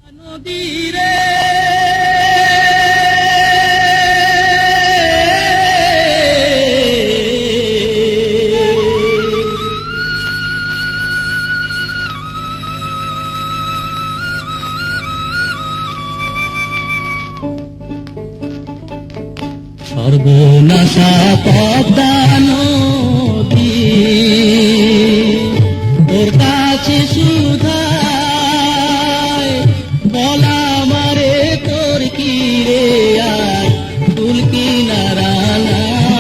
নদীরে সর্বনাশা পদ্মা নদী তোর কাছে সুধায় বলা মারে তোর কি রে আর ফুল কিনারা নাই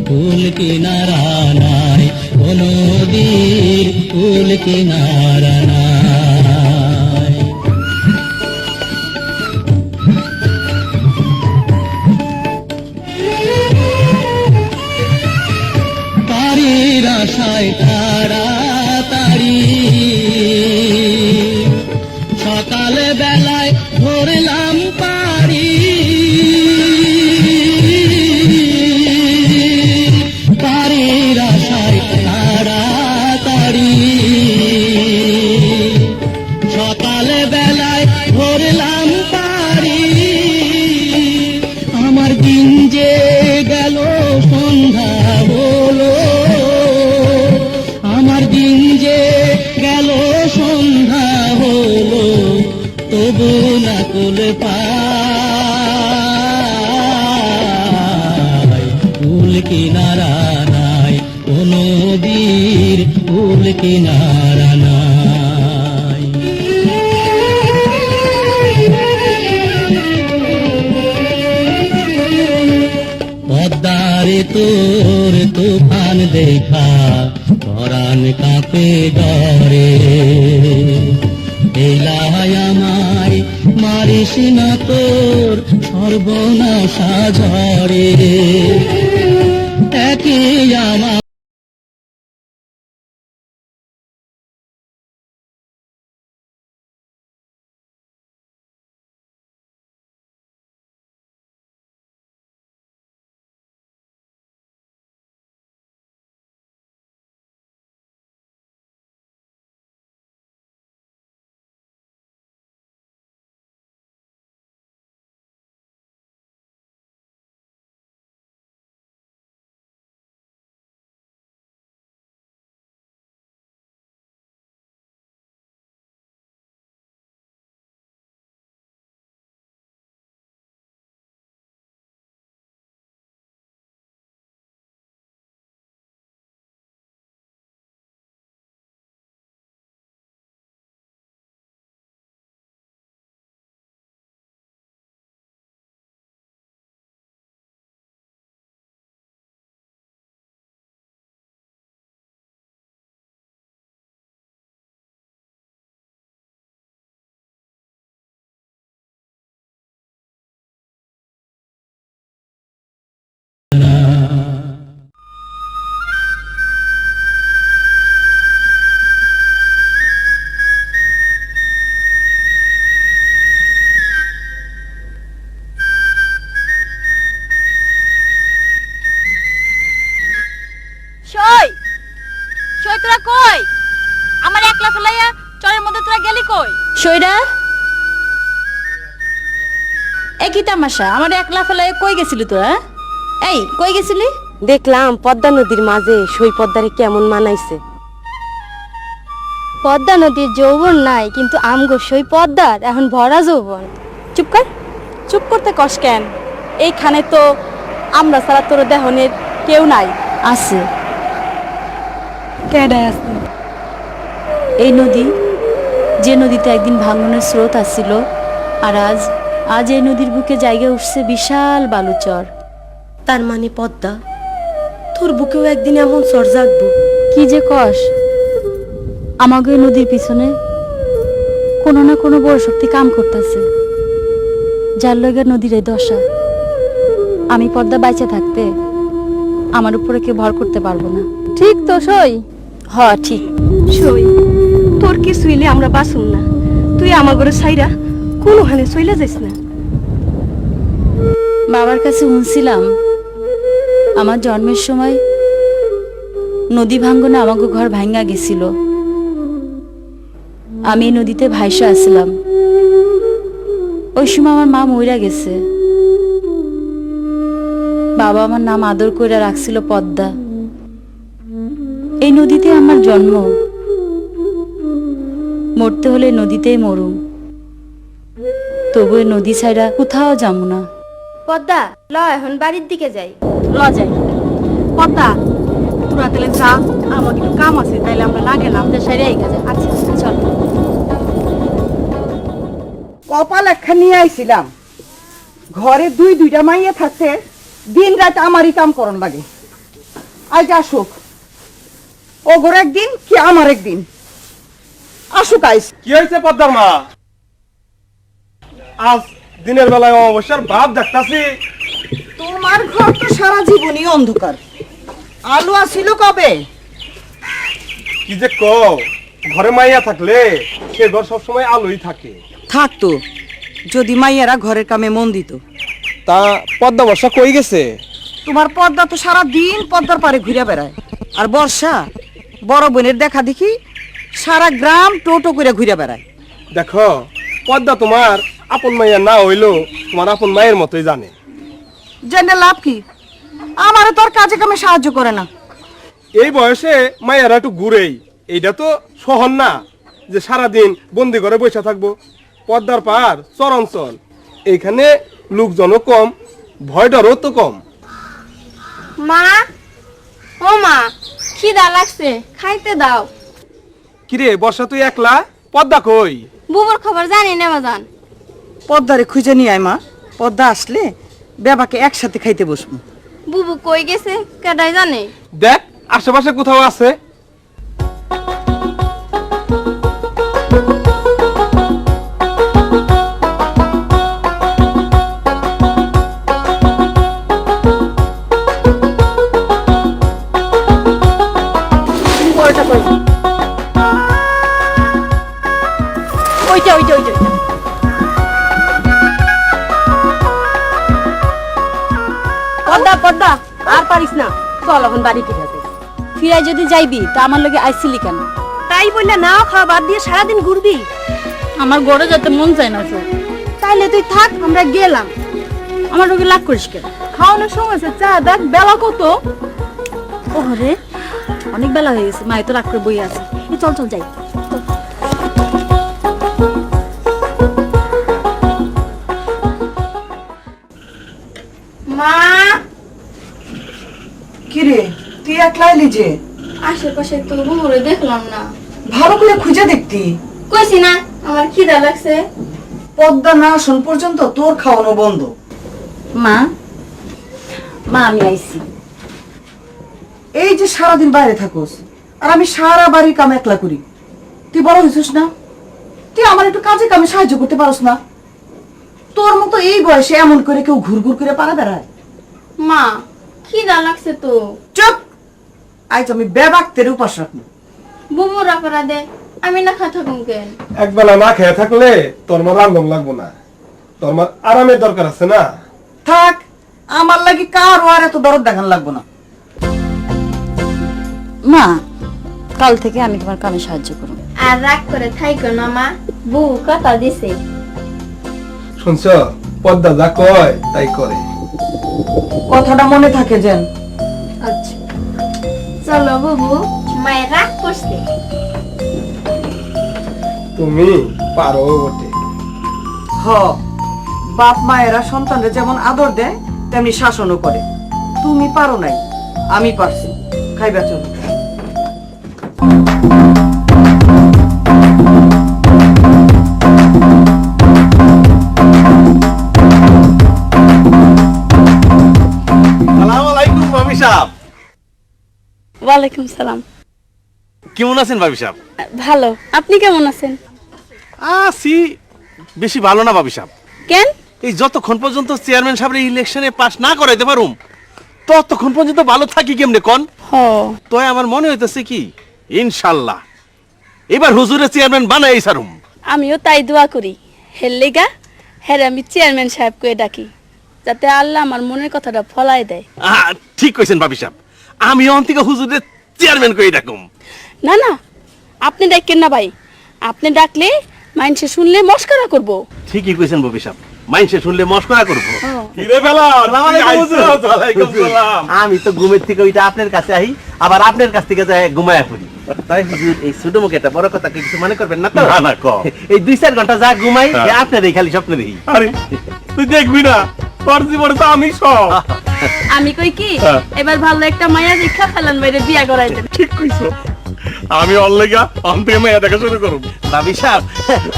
ফুল কিনারা নাই কোন নদীর ফুল কিনারা নাই আশায় তাড়াতাড়ি সকাল বেলায় ধরলাম পারি পারির আশায় তাড়াতাড়ি সকাল বেলায় ধরলাম পারি আমার দিন যে গেল সন্ধ্যা হলো আমার দিন যে গেল সন্ধ্যা হলো তবু না কুল পাই কুল কিনারা নাই কোন নদীর কুল কিনারা নাই পদ্মারে তোর তুফান দেখা পরাণ কাঁপে ডরে এলাই আমায় মারিস না তোর সর্বনাশা ঝরে একই আমার একই তামাশা আমার একলা ফেলায় কই গেছিলি তোরা এই কই গেছিলি দেখলাম পদ্মা নদীর মাঝে সই পদ্মারে কেমন মানাইছে পদ্মা নদীর যৌবন নাই কিন্তু আমগো সই পদ্মার এখন ভরা যৌবন চুপ কর চুপ করতে কস কেন এইখানে তো আমরা ছাড়া তোর দেহনের কেউ নাই আছে কেডা আছে এই নদী যে নদীতে একদিন ভাঙনের স্রোত আসছিল আর আজ এই নদীর বুকে জায়গা উঠছে বিশাল বালুচর তার মানে পদ্মা তোর বুকেও একদিন এমন চর জাগবো কি যে কস আমাকে নদীর পিছনে কোনো না কোনো বড় শক্তি কাম করতেছে যার লগে নদীর এই দশা আমি পদ্মা বাইচে থাকতে আমার উপরে কেউ ভর করতে পারবো না ঠিক তো সই হ ঠিক সই তোর কি শুইলে আমরা বাসুম না তুই আমার ঘরে সাইরা কোনোখানে চইলা যাইস না বাবার কাছে শুনছিলাম আমার জন্মের সময় নদী ভাঙ্গনে আমাকে ঘর ভাঙ্গা গেছিল আমি এই নদীতে ভাইসা আসছিলাম। ওই সময় আমার মা মইরা গেছে। বাবা আমার নাম আদর কইরা রাখছিল পদ্মা। এই নদীতে আমার জন্ম, মরতে হলে নদীতেই মরুম, তবু এই নদী ছাইরা কোথাও যাবো না। পদ্মা ল এখন বাড়ির দিকে যাই। ল যাই। পদ্মা তোরা তাহলে যা, আমার একটু কাম আছে, তাইলে আমরা না গেলাম। সারিয়াই কাজে। আচ্ছা চল। কপাল একখান নিয়ে আইছিলাম, ঘরে দুইটা মাইয়া থাকতে দিন রাত আমারই কাম করন লাগে। আজ আসুক, ও গোর একদিন কি আমার একদিন আসুক। আইস কি হয়েছে পদ্মার মা? আজ দিনের বেলায় অমাবস্যার ভাব দেখতাছি। তোমার ঘর তো সারা জীবনই অন্ধকার, আলো আসিল কবে? কি যে কও, ঘরে মাইয়া থাকলে সে ঘর সবসময় আলোই থাকে। থাকতো যদি মাইয়ারা ঘরের কামে মন দিত। তা পদ্মা বর্ষা কই গেছে? তোমার পদ্মা তো সারা দিন পদ্মার পারে ঘুরে বেড়ায়, আর বর্ষা বড় বোনের দেখা দেখি সারা গ্রাম টোটো করে ঘুরে বেড়ায়। দেখো, পদ্মা তোমার আপন মাইয়া না হইলো তোমার আপন মায়ের মতোই জানে। জেনে লাভ কি, আমারে তোর কাজে কামে সাহায্য করে না। এই বয়সে মায়েরা একটু ঘুরেই, এইটা তো সহন না যে সারাদিন বন্দি ঘরে বসে থাকবো। পদ্মার পার চরাঞ্চল, এইখানে লোকজনও কম, ভয় ডরও তো কম। মা, ও মা, খিদা লাগছে, খাইতে দাও। কিরে বর্ষা, তুই একলা? পদ্মা কই? বুবুর খবর জানি না বাজান। পদ্মারে খুঁজে নিয়ে আয় মা, পদ্মা আসলে বেবাকে একসাথে খাইতে বসবো। বুবু কই গেছে কেডাই জানে? দেখ আশেপাশে কোথাও আছে। ওইটা ওইটা ওইটা ওইটা। পদ্মা পদ্মা আর পারিস না, চল এখন বাড়ি ফিরে যাই। ফিরাই যদি যাইবি তা আমার লগে আইছিলি কেন? তাই বললে না খাওয়া বাদ দিয়ে সারাদিন ঘুরবি? আমার গড়ে যেতে মন চায় না তো। তাইলে তুই থাক, আমরা গেলাম। আমার রোগে লাগ করিস কেন? খাওয়ানোর সময় আছে, চা দেখ বেলা কত। ওরে অনেক বেলা হয়ে গেছে, মায়ে তো রাগ করে বই আছে। এই চল চল যাই। মা, কিরে তুই একলা এলি যে? আশেপাশে তো বুবুরে দেখলাম না। ভালো করে খুঁজে দেখতি। কইছি না আমার খিদা লাগছে। পদ্মা না আসন পর্যন্ত তোর খাওয়ানো বন্ধ। মা, মা আমি আইছি। এই যে সারাদিন বাইরে থাকোস আর আমি সারা বাড়ির কাম একলা করি, তুই বড় হয়েছিস না? তুই আমার একটু কাজে কামে সাহায্য করতে পারস না? তোর মতো এই বয়সে এমন করে কেউ ঘুরঘুর করে পারা বেড়ায়? মা, খিদা লাগছে তো। চুপ! আজ আমি বেবাক্তের উপাস রাখবো। বুবুর অপরাধে আমি না খা থাকুম কেন? একবেলা না খেয়ে থাকলে তোর মা রান্ধন লাগবো না, তোর মা আরামের দরকার আছে না। থাক, আমার লাগি কারো আর এত দরদ দেখান লাগবো না। মা, কাল থেকে আমি তোমার কামে সাহায্য করব। আর রাগ করে থাইকো না মা, বুবু কথা দিছে। শুনছ, পদ্মা যা কয় তাই করে। কথাটা মনে থাকে যেন। আচ্ছা চলো বুবু, মায়ের রাগ করছে। তুমি পারো বটে। হ, বাপ মায়েরা সন্তানরা যেমন আদর দেয় তেমনি শাসনও করে। তুমি পারো নাই, আমি পারছি। খাইবা চলো। সালাম আলাইকুম ভাবি সাহেব। ওয়ালাইকুম সালাম। কেমন আছেন ভাবি সাহেব? ভালো, আপনি কেমন আছেন? আছি, বেশি ভালো না ভাবি সাহেব। কেন? এই যতক্ষণ পর্যন্ত চেয়ারম্যান সাহেবের ইলেকশনে পাস না করাইতে পারুম ততক্ষণ পর্যন্ত ভালো থাকি কেমনে কন? হ, তো আমার মনে হইতেছে কি ইনশাল্লাহ এবার হুজুরের চেয়ারম্যান বানাই সারুম। আমিও তাই দোয়া করি। হেললেগা হ্যাঁ আমি চেয়ারম্যান সাহেবকে ডাকি, যাতে আল্লাহ আমার মনের কথাটা ফলাই দেয়। ঠিক কইছেন ভাবি সাহেব, আমি অন্তিকা হুজুরের চেয়ারম্যান কই ডাকুম। না না, আপনি ডাকেন না ভাই, আপনি ডাকলে মাইনসে শুনলে মস্করা করব। ঠিকই কইছেন ববি সাহেব, মাইনসে শুনলে মস্করা করবো। কিরে বেলা আমি তো ঘুমের থেকে ওইটা আপনার কাছে আহি, আবার আপনার কাছ থেকে যাই ঘুমায়া পড়ি। তাই হুজুর এই ছোট মুখে একটা বড় কথা কিছু মনে করবেন না তো? না ক এই 2-4 ঘন্টা যা ঘুমাই আপনার এই খালি স্বপ্ন দেখি। আরে তুই দেখবি না, তোর জীবনে তো আমি সব। আমি কই কি এবার ভালো একটা মায়া দেখা ফেলান বাইরে বিয়া করাই দেন। ঠিক কইছো, আমি অল্লেগা অন্তে মেয়া দেখা শুরু করব। ভাবি সাহেব,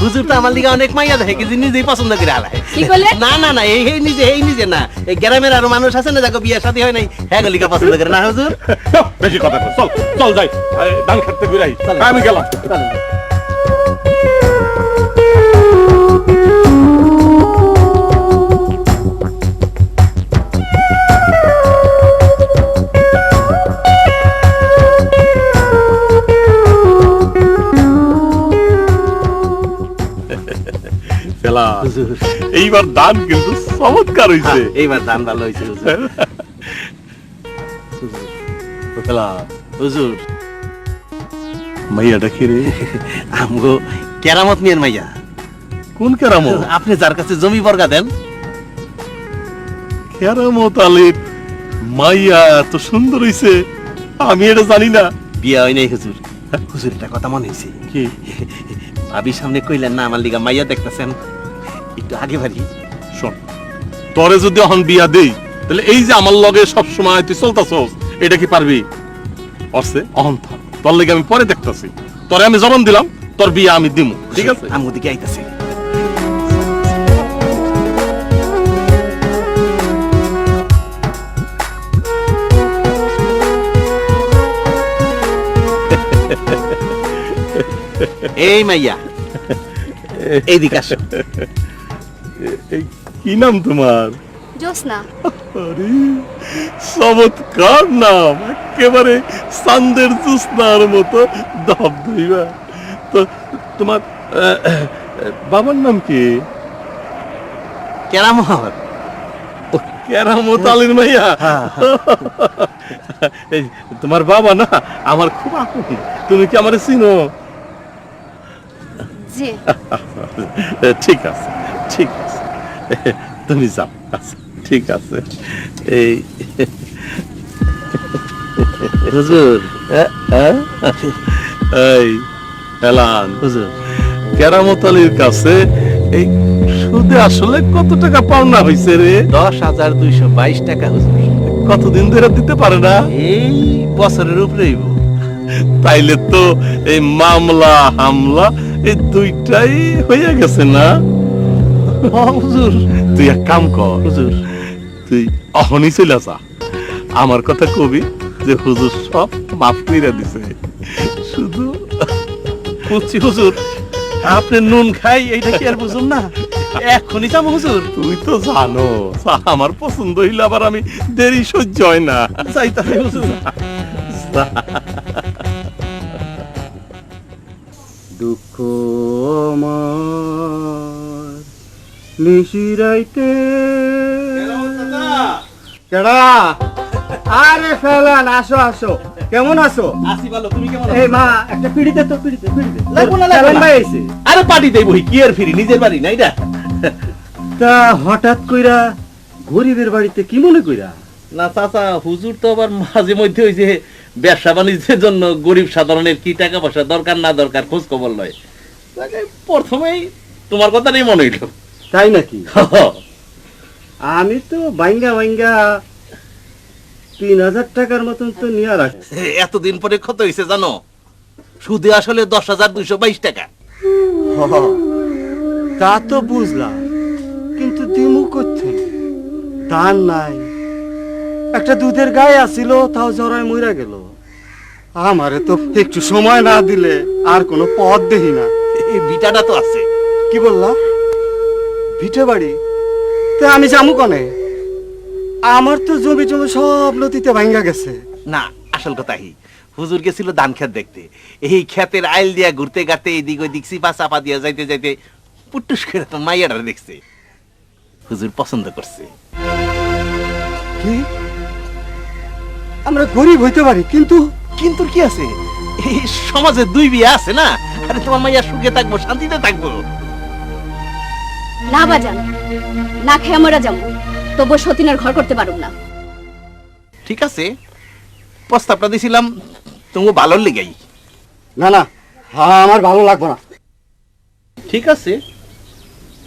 হুজুর তো আমার লিগে অনেক মাইয়া দেখে, কিন্তু নিজেই পছন্দ করে আলায়। কি কইলে? না না না, এই নিজে না, এই গ্রামের আরো মানুষ আছে না যাকে বিয়ে শাদী হয় নাই, হ্যাঁ লিগে পছন্দ করে না হুজুর। বেশি কথা কর, চল চল যাই, ধান খেতে বিরাই। আমি গেলাম। এইবার দান কিন্তু চমৎকার হইছে। এইবার দান ভালো হয়েছে হুজুর। হুজুর মাইয়াটা কি রে? আমগো কেরামত মিয়ার মাইয়া। কোন কেরামত? আপনি যার কাছে জমি বর্গা দেন। কেরামত আলীর মাইয়া এত সুন্দর হইছে, আমি এটা জানি না। বিয়া হয় নাই হুজুর। হুজুর একটা কথা মনে হয়েছে কি? ভাবির সামনে কইলেন না আমার লিগা মাইয়া দেখতেছেন, একটু আগে বাড়ি। শোন, তোরে যদি এখন বিয়া দেই, তাহলে এই যে আমার লগে সবসময় তুই চলতাছস, এটা কি পারবি? অর্থে অহন থাক, তোর লেগে আমি পরে দেখতাছি। তোরে আমি জবান দিলাম, তোর বিয়া আমি দিমু, ঠিক আছে? আমি ওদিকে আইতাছি। এই মাইয়া এইদিকে আসো। এই কি নাম তোমার? জোসনা। আরে চমৎকার নাম, একেবারে চাঁদের জ্যোৎস্নার মতো ধবধবা। তো তোমার বাবার নাম কি? কেরামত। কেরামত আলীর মাইয়া। এই তোমার বাবা না আমার খুব আপন, তুমি কি আমারে চিনো? জি। ঠিক আছে, ঠিক আছে, তুমি যাও। আচ্ছা ঠিক আছে। এই হুজুর। এই এলান, হুজুর কেরামত আলীর কাছে এই সুদে আসলে কত টাকা পাওনা হয়েছে রে? 10,222 টাকা হুজুর। কতদিন ধরে দিতে পারে না? এই বছরের উপরে হইব। তাইলে তো এই মামলা হামলা এই দুইটাই হয়ে গেছে না? হুজুর তুই এক কাম কর, হুজুর তুই অহনি চলে যা, আমার কথা কবি যে হুজুর সব মাফ কইরা দিছে। শুধু বুঝছি হুজুর, আপনি নুন খাই এইটা কি আর বুঝুন না? এখনই যাবো হুজুর। তুই তো জানো আমার পছন্দ হইলে আবার আমি দেরি সহ্য হয় না। যাইতাছি হুজুর। দুঃখ আমার নিশিরাইতে কেডা? আরে ফেলান, আসো আসো, কেমন আছো? আসি ভালো, তুমি কেমন এই মা একটা পিড়িতে তো, পিড়িতে পিড়িতে লাগবো না, লাগবো ফেলান না। ভাই আইছে। আরে পার্টি দেই বই কি আর ফিরি, নিজের বাড়ি না এটা। তা হঠাৎ কইরা গরিবের বাড়িতে কি মনে কইরা? না চাচা, হুজুর তো আবার মাঝে মধ্যে ওই যে ব্যবসা বাণিজ্যের জন্য গরিব সাধারণের কি টাকা পয়সা দরকার না দরকার খোঁজ খবর লয়। তাকে প্রথমেই তোমার কথা নেই মনে হইল। তাই নাকি? আমি তো বাইঙ্গা বাইঙ্গা 3,000 টাকার মতন তো নিয়ে রাখছি। এতদিন পরে কত হয়েছে জানো? সুদে আসলে 10,222 টাকা। তা তো বুঝলাম, কিন্তু দিমু করতে ধান নাই, একটা দুধের গায়ে আসিল, তাও জরায় মইরা গেল। আমারে তো একটু সময় না দিলে আর কোনো পথ দেখি না। এই বিটাটা তো আছে। কি বললা? ভিটে বাড়ি? তা আমি যামু কনে? আমার তো জমি জমি সব লতিতে ভাঙ্গা গেছে। না, আসল কথা কি, হুজুর গেছিল ধান ক্ষেত দেখতে। এই ক্ষেতের আইল দিয়া ঘুরতে গাতে এদিক ওইদিক চিপা চাপা দিয়া যাইতে যাইতে পুটুস করে তো মাইয়াটা দেখছে। হুজুর পছন্দ করছে। কি? আমরা গরিব হইতে পারি, কিন্তু কিন্তু কি আছে, এই সমাজে দুই বিয়ে আছে না, আরে তোমার মাইয়া সুখে থাকবো, শান্তিতে থাকবো। না বাজান, না খেয়ে আমরা যাবো, তবু সতীনের ঘর করতে পারব না। ঠিক আছে, প্রস্তাবটা দিছিলাম তোমার ভালোর লেগেই। না না, আমার ভালো লাগবে না। ঠিক আছে,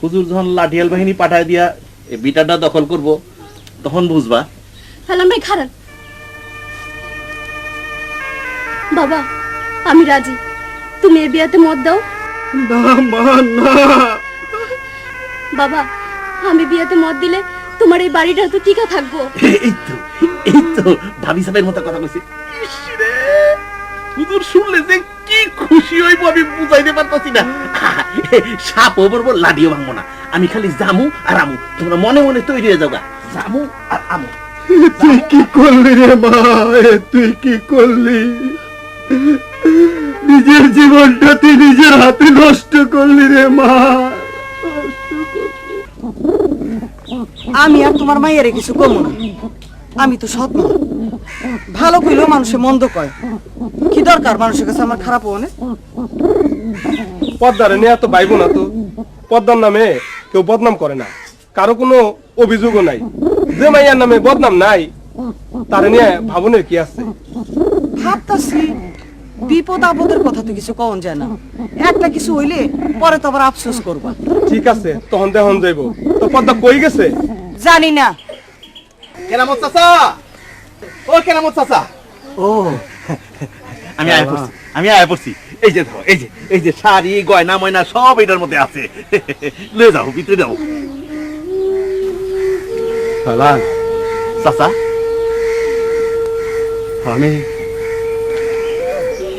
হুজুর যখন লাঠিয়াল বাহিনী পাঠায় দিয়া এই বিটাটা দখল করব, তখন বুঝবা। হেলাম ভাই খারাপ। বাবা, আমি রাজি, তুমি এ বিয়াতে মত দাও। না মা না। বাবা, আমি বিয়াতে মত দিলে তোমার এই বাড়িটা তো টিকা থাকবো। এই তো ভাবি সাহেবের মতো কথা কইছে। ইস রে, হুজুর শুনলে যে কি খুশি হইব আমি বুঝাইতে পারতাছি না। সাপ ওপরবো, লাডিও ভাঙবো না, আমি খালি জামু আর আমু, তোমরা মনে মনে তৈরি হয়ে যাওগা, জামু আর আমু। তুই কি করলি রে মা, তুই কি করলি? নিজের জীবনটা তুই নিজের হাতে নষ্ট করলি রে মা। আমি আর তোমার মাইয়ারে কিছু কমো না, আমি তো সৎ মা। ভালো কইলেও মানুষে মন্দ কয়, কি দরকার মানুষের কাছে আমার খারাপ হনে? পদ্মারে নিয়ে এত বাইব না তো, পদ্মার নামে কেউ বদনাম করে না, কারো কোনো অভিযোগও নাই। যে মাইয়ার নামে বদনাম নাই তারে নিয়ে ভাবনের কি আছে? ভাবতাছি বিপদ আপদের কথা তো কিছু কওন যায় না, একটা কিছু হইলে পরে তো আবার আফসোস করবা। ঠিক আছে, তখন দেখন যাইব। তো পদ্মা কই গেছে? জানি না। কেরামত চাচা, ও কেরামত চাচা, ও আমি আয় পড়ছি, আমি আয় পড়ছি। এই যে ধরো, এই যে শাড়ি গয়না ময়না সব এটার মধ্যে আছে, লয়ে যাও, ভিতরে যাও। চাচা, আমি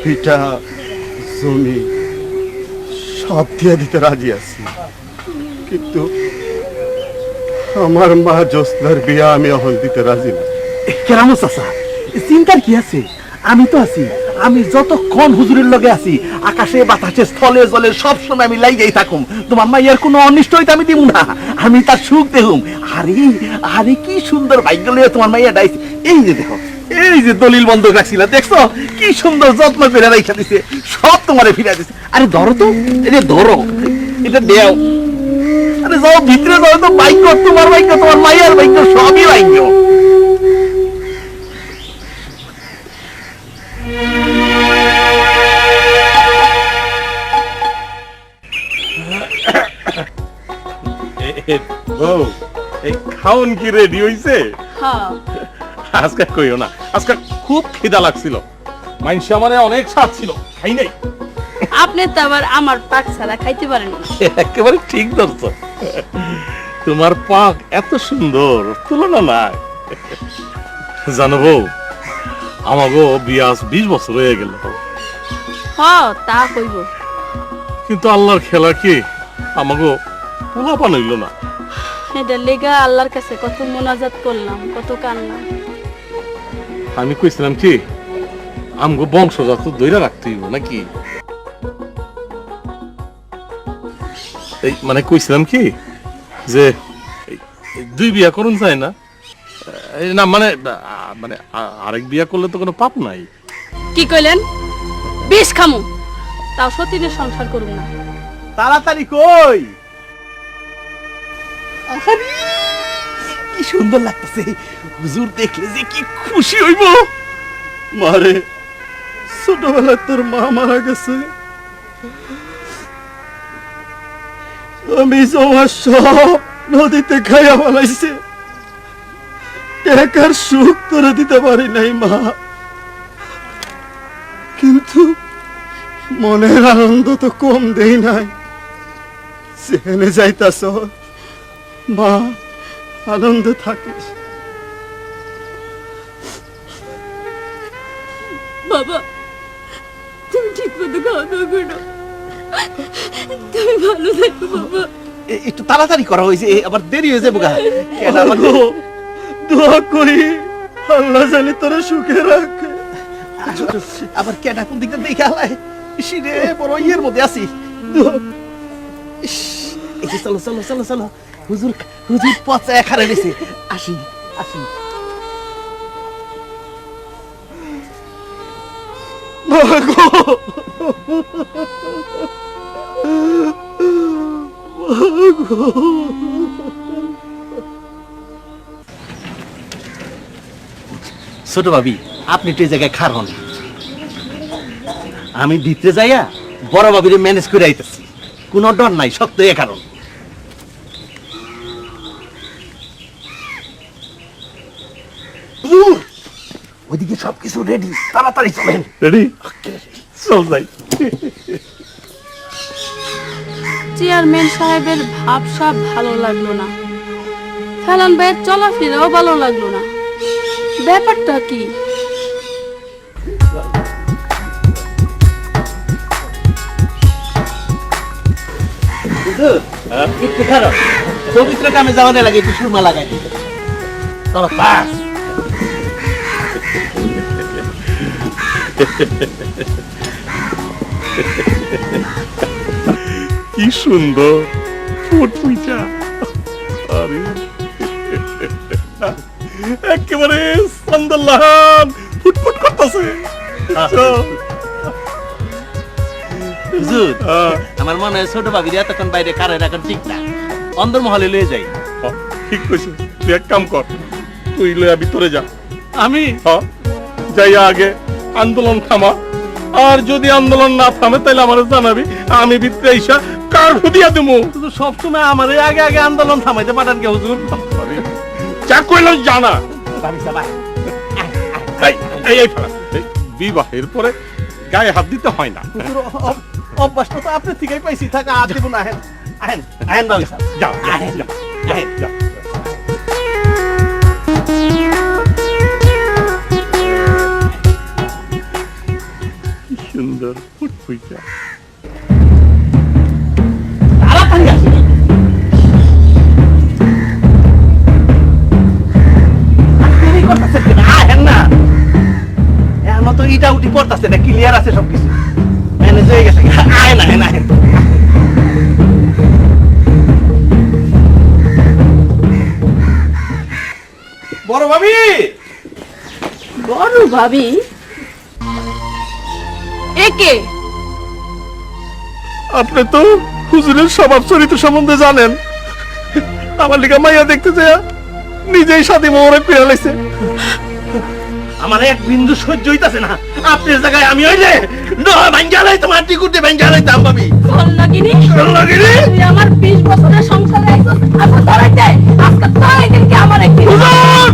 পিঠা জমি সব দিয়ে দিতে রাজি আছি, কিন্তু আমার মা জ্যোৎস্নার বিয়া আমি এখন দিতে রাজি না। কেরামত চাচা, চিন্তার কি আছে? আমি তো আছি, আমি যতক্ষণ হুজুরের লগে আছি, আকাশে বাতাসে স্থলে জলে সব সময় আমি লাইগেই থাকুম। তোমার মাইয়ার কোনো অনিষ্ট হইতে আমি দিব না, আমি তার সুখ দেহুম। আরে আরে কি সুন্দর ভাগ্য লইয়া তোমার মাইয়া ডাইছে। এই যে দেখো, এই যে দলিল বন্ধক রাখছিল, দেখছো কি সুন্দর যত্ন করে রাইখা দিছে, সব তোমারে ফিরা দিছে। আরে ধরো তো, এই যে ধরো, এটা দেও। আরে যাও ভিতরে যাও, তো ভাগ্য তোমার ভাগ্য, তোমার মাইয়ার ভাগ্য, সবই ভাগ্য। বউ, এই খাউন কি রেডি হইছে? হ্যাঁ, আজকে কইও না, আজকে খুব খিদা লাগছিল, মাইনসে আমারে অনেক স্বাদ ছিল, খাই নাই। আপনি তো আবার আমার পাক ছাড়া খাইতে পারেন না। একেবারে ঠিক ধরছো, তোমার পাক এত সুন্দর, তুলনা নাই। জানো বউ, আমাগো বিয়ে আজ 20 বছর হয়ে গেল, তা কইব। কিন্তু আল্লাহর খেলা কি আমাগো পোলাপান হইল না। এটা লেগা আল্লাহর কাছে কত মোনাজাত করলাম, কত কান্না। আমি কইছিলাম কি আমগো বংশজাত ধইরা রাখতে হইব নাকি, এই মানে কইছিলাম কি যে দুই বিয়া করুন যায় না, এই না মানে মানে আরেক বিয়া করলে তো কোনো পাপ নাই। কি কইলেন? বিষ খামু, তাও সতীনের সংসার করুন না। তাড়াতাড়ি কই, কি সুন্দর লাগতেছে, হুজুর দেখলে যে কি খুশি হইব। মারে, ছোটবেলায় তোর মা মারা গেছে, আমি জমা সব নদীতে খাইয়া ফেলাইছে, টাকার সুখ তোরে দিতে পারি নাই মা, কিন্তু মনের আনন্দ তো কম দেই নাই। যেখানে যাইতাছ মা, আনন্দে থাকিস। বাবা, তুমি ঠিক মতো খাওয়া দাওয়া করো, তুমি ভালো থাকো বাবা। একটু তাড়াতাড়ি করা হয়েছে, আবার দেরি হয়ে যাবো গা। কেডা আমার দোয়া করি আল্লাহ জানি তোরা সুখে রাখে। আবার কেডা কোন দিকটা দেখে আলাই, ইসিরে বড় ইয়ের মধ্যে আছি। ইস, এই যে চলো চলো চলো চলো, হুজুর হুজুর পচা এখানে রয়েছে, আসি আসি। ছোট ভাবি, আপনি তো এই জায়গায় খার হন, আমি ভিতরে যাইয়া বড় ভাবির ম্যানেজ করে আইতেছি, কোনো ডর নাই, শক্ত এ কারণ। ওইদিকে সবকিছু রেডি, তাড়াতাড়ি চলেন। রেডি, চল যাই। চেয়ারম্যান সাহেবের ভাবসাব ভালো লাগলো না, ফেলান ভাইয়ের চলাফেরাও ভালো লাগলো না। ব্যাপারটা কি? একটু খারাপ, পবিত্র কামে যাওয়ার লাগে একটু সুরমা লাগাই চলো পাস। কি সুন্দর ফুটফুইটা, আরে একেবারে সান্দাল্লাহান ফুটফুট করতেছে। হুজুর, আমার মনে হয় ছোট ভাবির এতক্ষণ বাইরে কারে রাখার ঠিক না, অন্দর মহলে লয়ে যাই। ঠিক কইছিস, তুই এক কাম কর, তুই লয়া ভিতরে যা, আমি যাইয়া আগে আন্দোলন থামা, আর যদি আন্দোলন না থামে তাহলে আমার জানাবি, আমি ভিতরে আইসা কার খুদিয়া দেবো। শুধু সবসময় আমার আগে আগে আন্দোলন থামাইতে পাঠান কে হুজুর? যা কইল জানা। ভাবি সাবা, এই ফেলা, বিবাহের পরে গায়ে হাত দিতে হয় না। অভ্যাসটা তো আপনার থেকেই পাইছি, থাকা আর দেবো না। আহেন আহেন আহেন ভাবি সাহেব, যা যা আহেন যা আহেন। যা। কি সুন্দর ফুটফুইটা। তাড়াতাড়ি আসেন। দেরি করতেছেন কেন? আহেন না, এখনো তো ইটা উটি পড়তেছে না, ক্লিয়ার আছে সবকিছু, ম্যানেজ হয়ে গেছে। আহেন আহেন আহেন। বড় ভাবি, বড় ভাবি একে? আপনি তো হুজুরের স্বভাব চরিত্র সম্বন্ধে জানেন, আমার লিগা মাইয়া দেখতে যায় নিজেই সাথে মোহরে পেয়ে লাইছে। আমার এক বিন্দু সহ্য হইতাছে না, আপনার জায়গায় আমি হইলে ভাঙ্গালাই তোমার টিকুটে ভাঙ্গালাই দাম পাবি। ফল লাগিনি লাগিনি তুই আমার 20 বছরের সংসারে আইছস, আমার ধরাইতে আজকে তাই দিনকে আমার একদিন হুজুর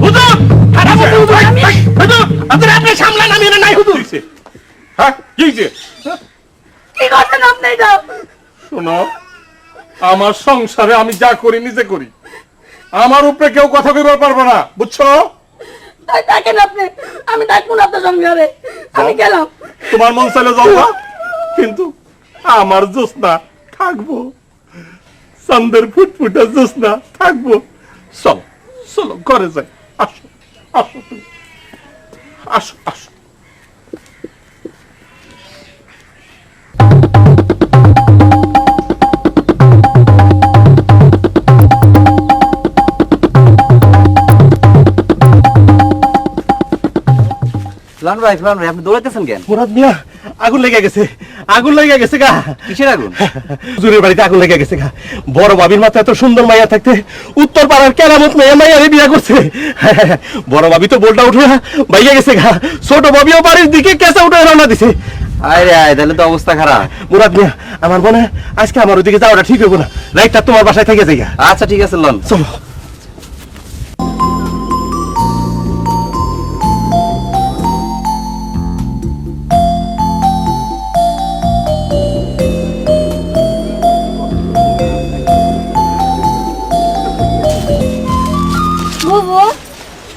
হুজুর খারাপ হচ্ছে হুজুর, হুজুর আপনারা আপনি সামলান, আমি নাই হুজুর। হ্যাঁ কি হইছে? কি করছেন আপনি এটা? শোনো, আমার সংসারে আমি যা করি নিজে করি, আমার উপরে কেউ কথা কইবার পারবে না, বুঝছো? তাই থাকেন আপনি, আমি থাকবো না আপনার সংসারে, আমি গেলাম। তোমার মন চাইলে যাও না, কিন্তু আমার জোসনা থাকবো, চান্দের ফুটফুটা জোসনা থাকবো। চলো চলো ঘরে যাই, আসো আসো তুমি, আসো আসো। ফ্লান ভাই আপনি দৌড়াইতেছেন কেন? মুরাদ মিয়া, আগুন লেগে গেছে, আগুন লেগে গেছে গা। কিসের আগুন? হুজুরের বাড়িতে আগুন লেগে গেছে গা। বড় বাবির মাথায় এত সুন্দর মাইয়া থাকতে উত্তর পাড়ার কেরামত মেয়ে মাইয়ারে বিয়া করছে। বড় বাবি তো বোলটা উঠে বাইয়া গেছে গা, ছোট বাবিও বাড়ির দিকে কেঁচা উঠে রওনা দিছে। আরে আয়, তাহলে তো অবস্থা খারাপ। মুরাদ মিয়া, আমার মনে হয় আজকে আমার ওদিকে যাওয়াটা ঠিক হইব না, রাইটটা তোমার বাসায় থেকে যাইয়া। আচ্ছা ঠিক আছে লন। চলো। বুবু,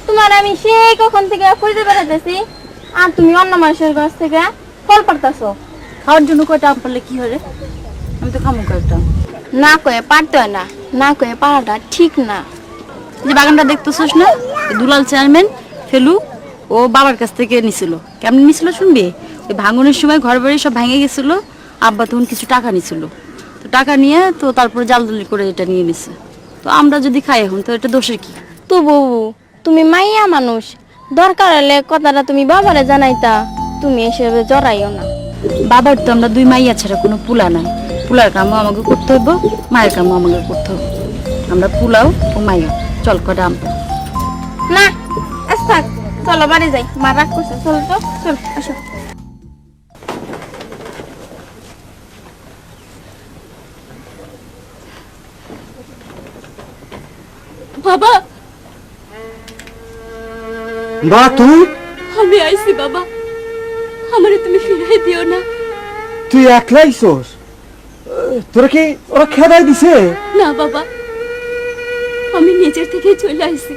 তোমার আমি সেই কখন থেকে খুঁজে বেড়াতেছি, আর তুমি অন্য মানুষের কাছ থেকে ফল পারতাছো। খাওয়ার জন্য কয়টা আম পারলে কি হয় রে? আমি তো খামো কয়েকটা। না কয়ে পারতে হয় না, না কয়ে পারাটা ঠিক না। যে বাগানটা দেখতেছিস না, এই দুলাল চেয়ারম্যান ফেলু ও বাবার কাছ থেকে নিছিল। কেমন নিছিল শুনবি? ওই ভাঙনের সময় ঘর বাড়ি সব ভেঙে গেছিল, আব্বা তখন কিছু টাকা নিছিল, তো টাকা নিয়ে তো তারপরে জালদালি করে এটা নিয়ে নিছে। তো আমরা যদি খাই এখন, তো এটা দোষের কি? তো বুবু, তুমি মাইয়া মানুষ, দরকার হলে কথাটা তুমি বাবারে জানাইতা, তুমি এসবে জড়াইও না। বাবার তো আমরা দুই মাইয়া ছাড়া কোনো পুলা নাই। পুলার কামও আমাকে করতে হইব, মায়ের কামও আমাকে করতে হইব। আমরা পুলাও ও মাইয়া। চল কটা আম। না আচ্ছা থাক, চলো বাড়ি যাই, মা রাগ করছে। চলো তো, চল আসো। বাবা, মা তুই আমি আইছি বাবা, আমারে তুমি ফিরাই দিও না। তুই একলাই ছোস? তোরা কি ওরা খেদাই দিছে? না বাবা, আমি নিজের থেকে চলে আইছি।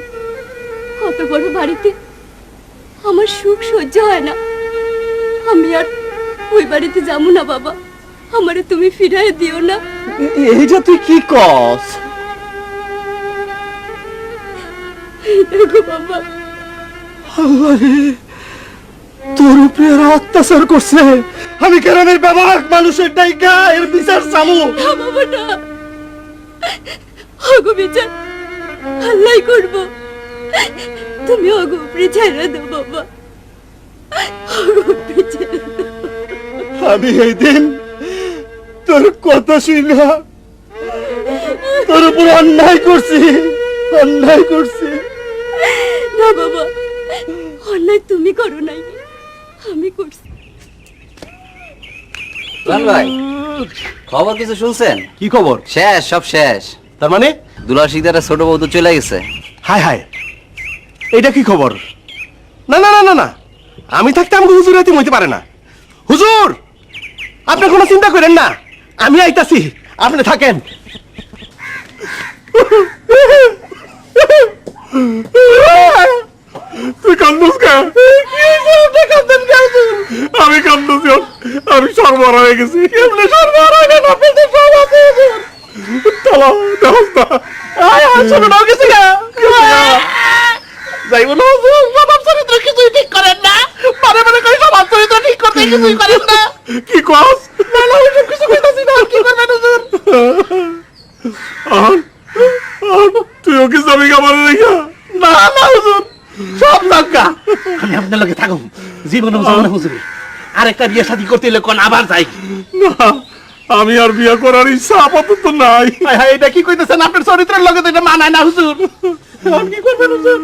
অত বড় বাড়িতে আমার সুখ সহ্য হয় না। আমি আর ওই বাড়িতে যাবো না বাবা, আমারে তুমি ফিরাই দিও না। এইটা তুই কি কস? দেখো বাবা, আল্লাহরে, তোর উপরে এরা অত্যাচার করছে। আমি গ্রামের ব্যবহার মানুষের ডাইকা এর বিচার চামু। না বাবা না, অগো বিচার আল্লাহ করব। তুমি অগো উপরে ছেড়ে দাও বাবা, অগো উপরে ছেড়ে দাও। আমি এই দিন তোর কথা শুনা তোর উপর অন্যায় করছি, অন্যায় করছি। না বাবা, অন্যায় তুমি করো নাই, আমি করছি। লাল ভাই, খবর কিছু শুনছেন? কি খবর? শেষ, সব শেষ। তার মানে? দুলার শিকদারের ছোট বউ তো চলে গেছে। হায় হায়, এটা কি খবর? না না না না না, আমি থাকতে আমাকে হুজুর রাতে হইতে পারে না। হুজুর, আপনি কোনো চিন্তা করেন না, আমি আইতাছি, আপনি থাকেন। তুই কান্দুস কে? আমি কান্দুছি, আমি সর্বহারা হয়ে গেছি। কেমনে সর্বহারা হয়ে গেল? আপনি তো সব আছে। চলো, দেহস্তা। আয় আয়, ছোট নাও গেছি গা। যাইব না হুজুর, স্বভাব চরিত্র কিছুই ঠিক করেন না। মানে মানে কই স্বভাব চরিত্র ঠিক করতে কিছুই করেন না। কি কস? না না, ওইসব কিছু কইতাছি না। কি করবেন হুজুর? তুইও কি যাবি খাবারের রেখা? না না হুজুর, সব টাকা আমি আপনার লগে থাকুম, জীবনে যাব না হুজুর। আরেকটা বিয়ে শাদী করতে হলে কোন আবার যাই। না, আমি আর বিয়ে করার ইচ্ছা আপাতত নাই। হায় হায়, এটা কি কইতেছেন? আপনার চরিত্রের লগে তো এটা মানায় না হুজুর। আমি কি করবেন হুজুর?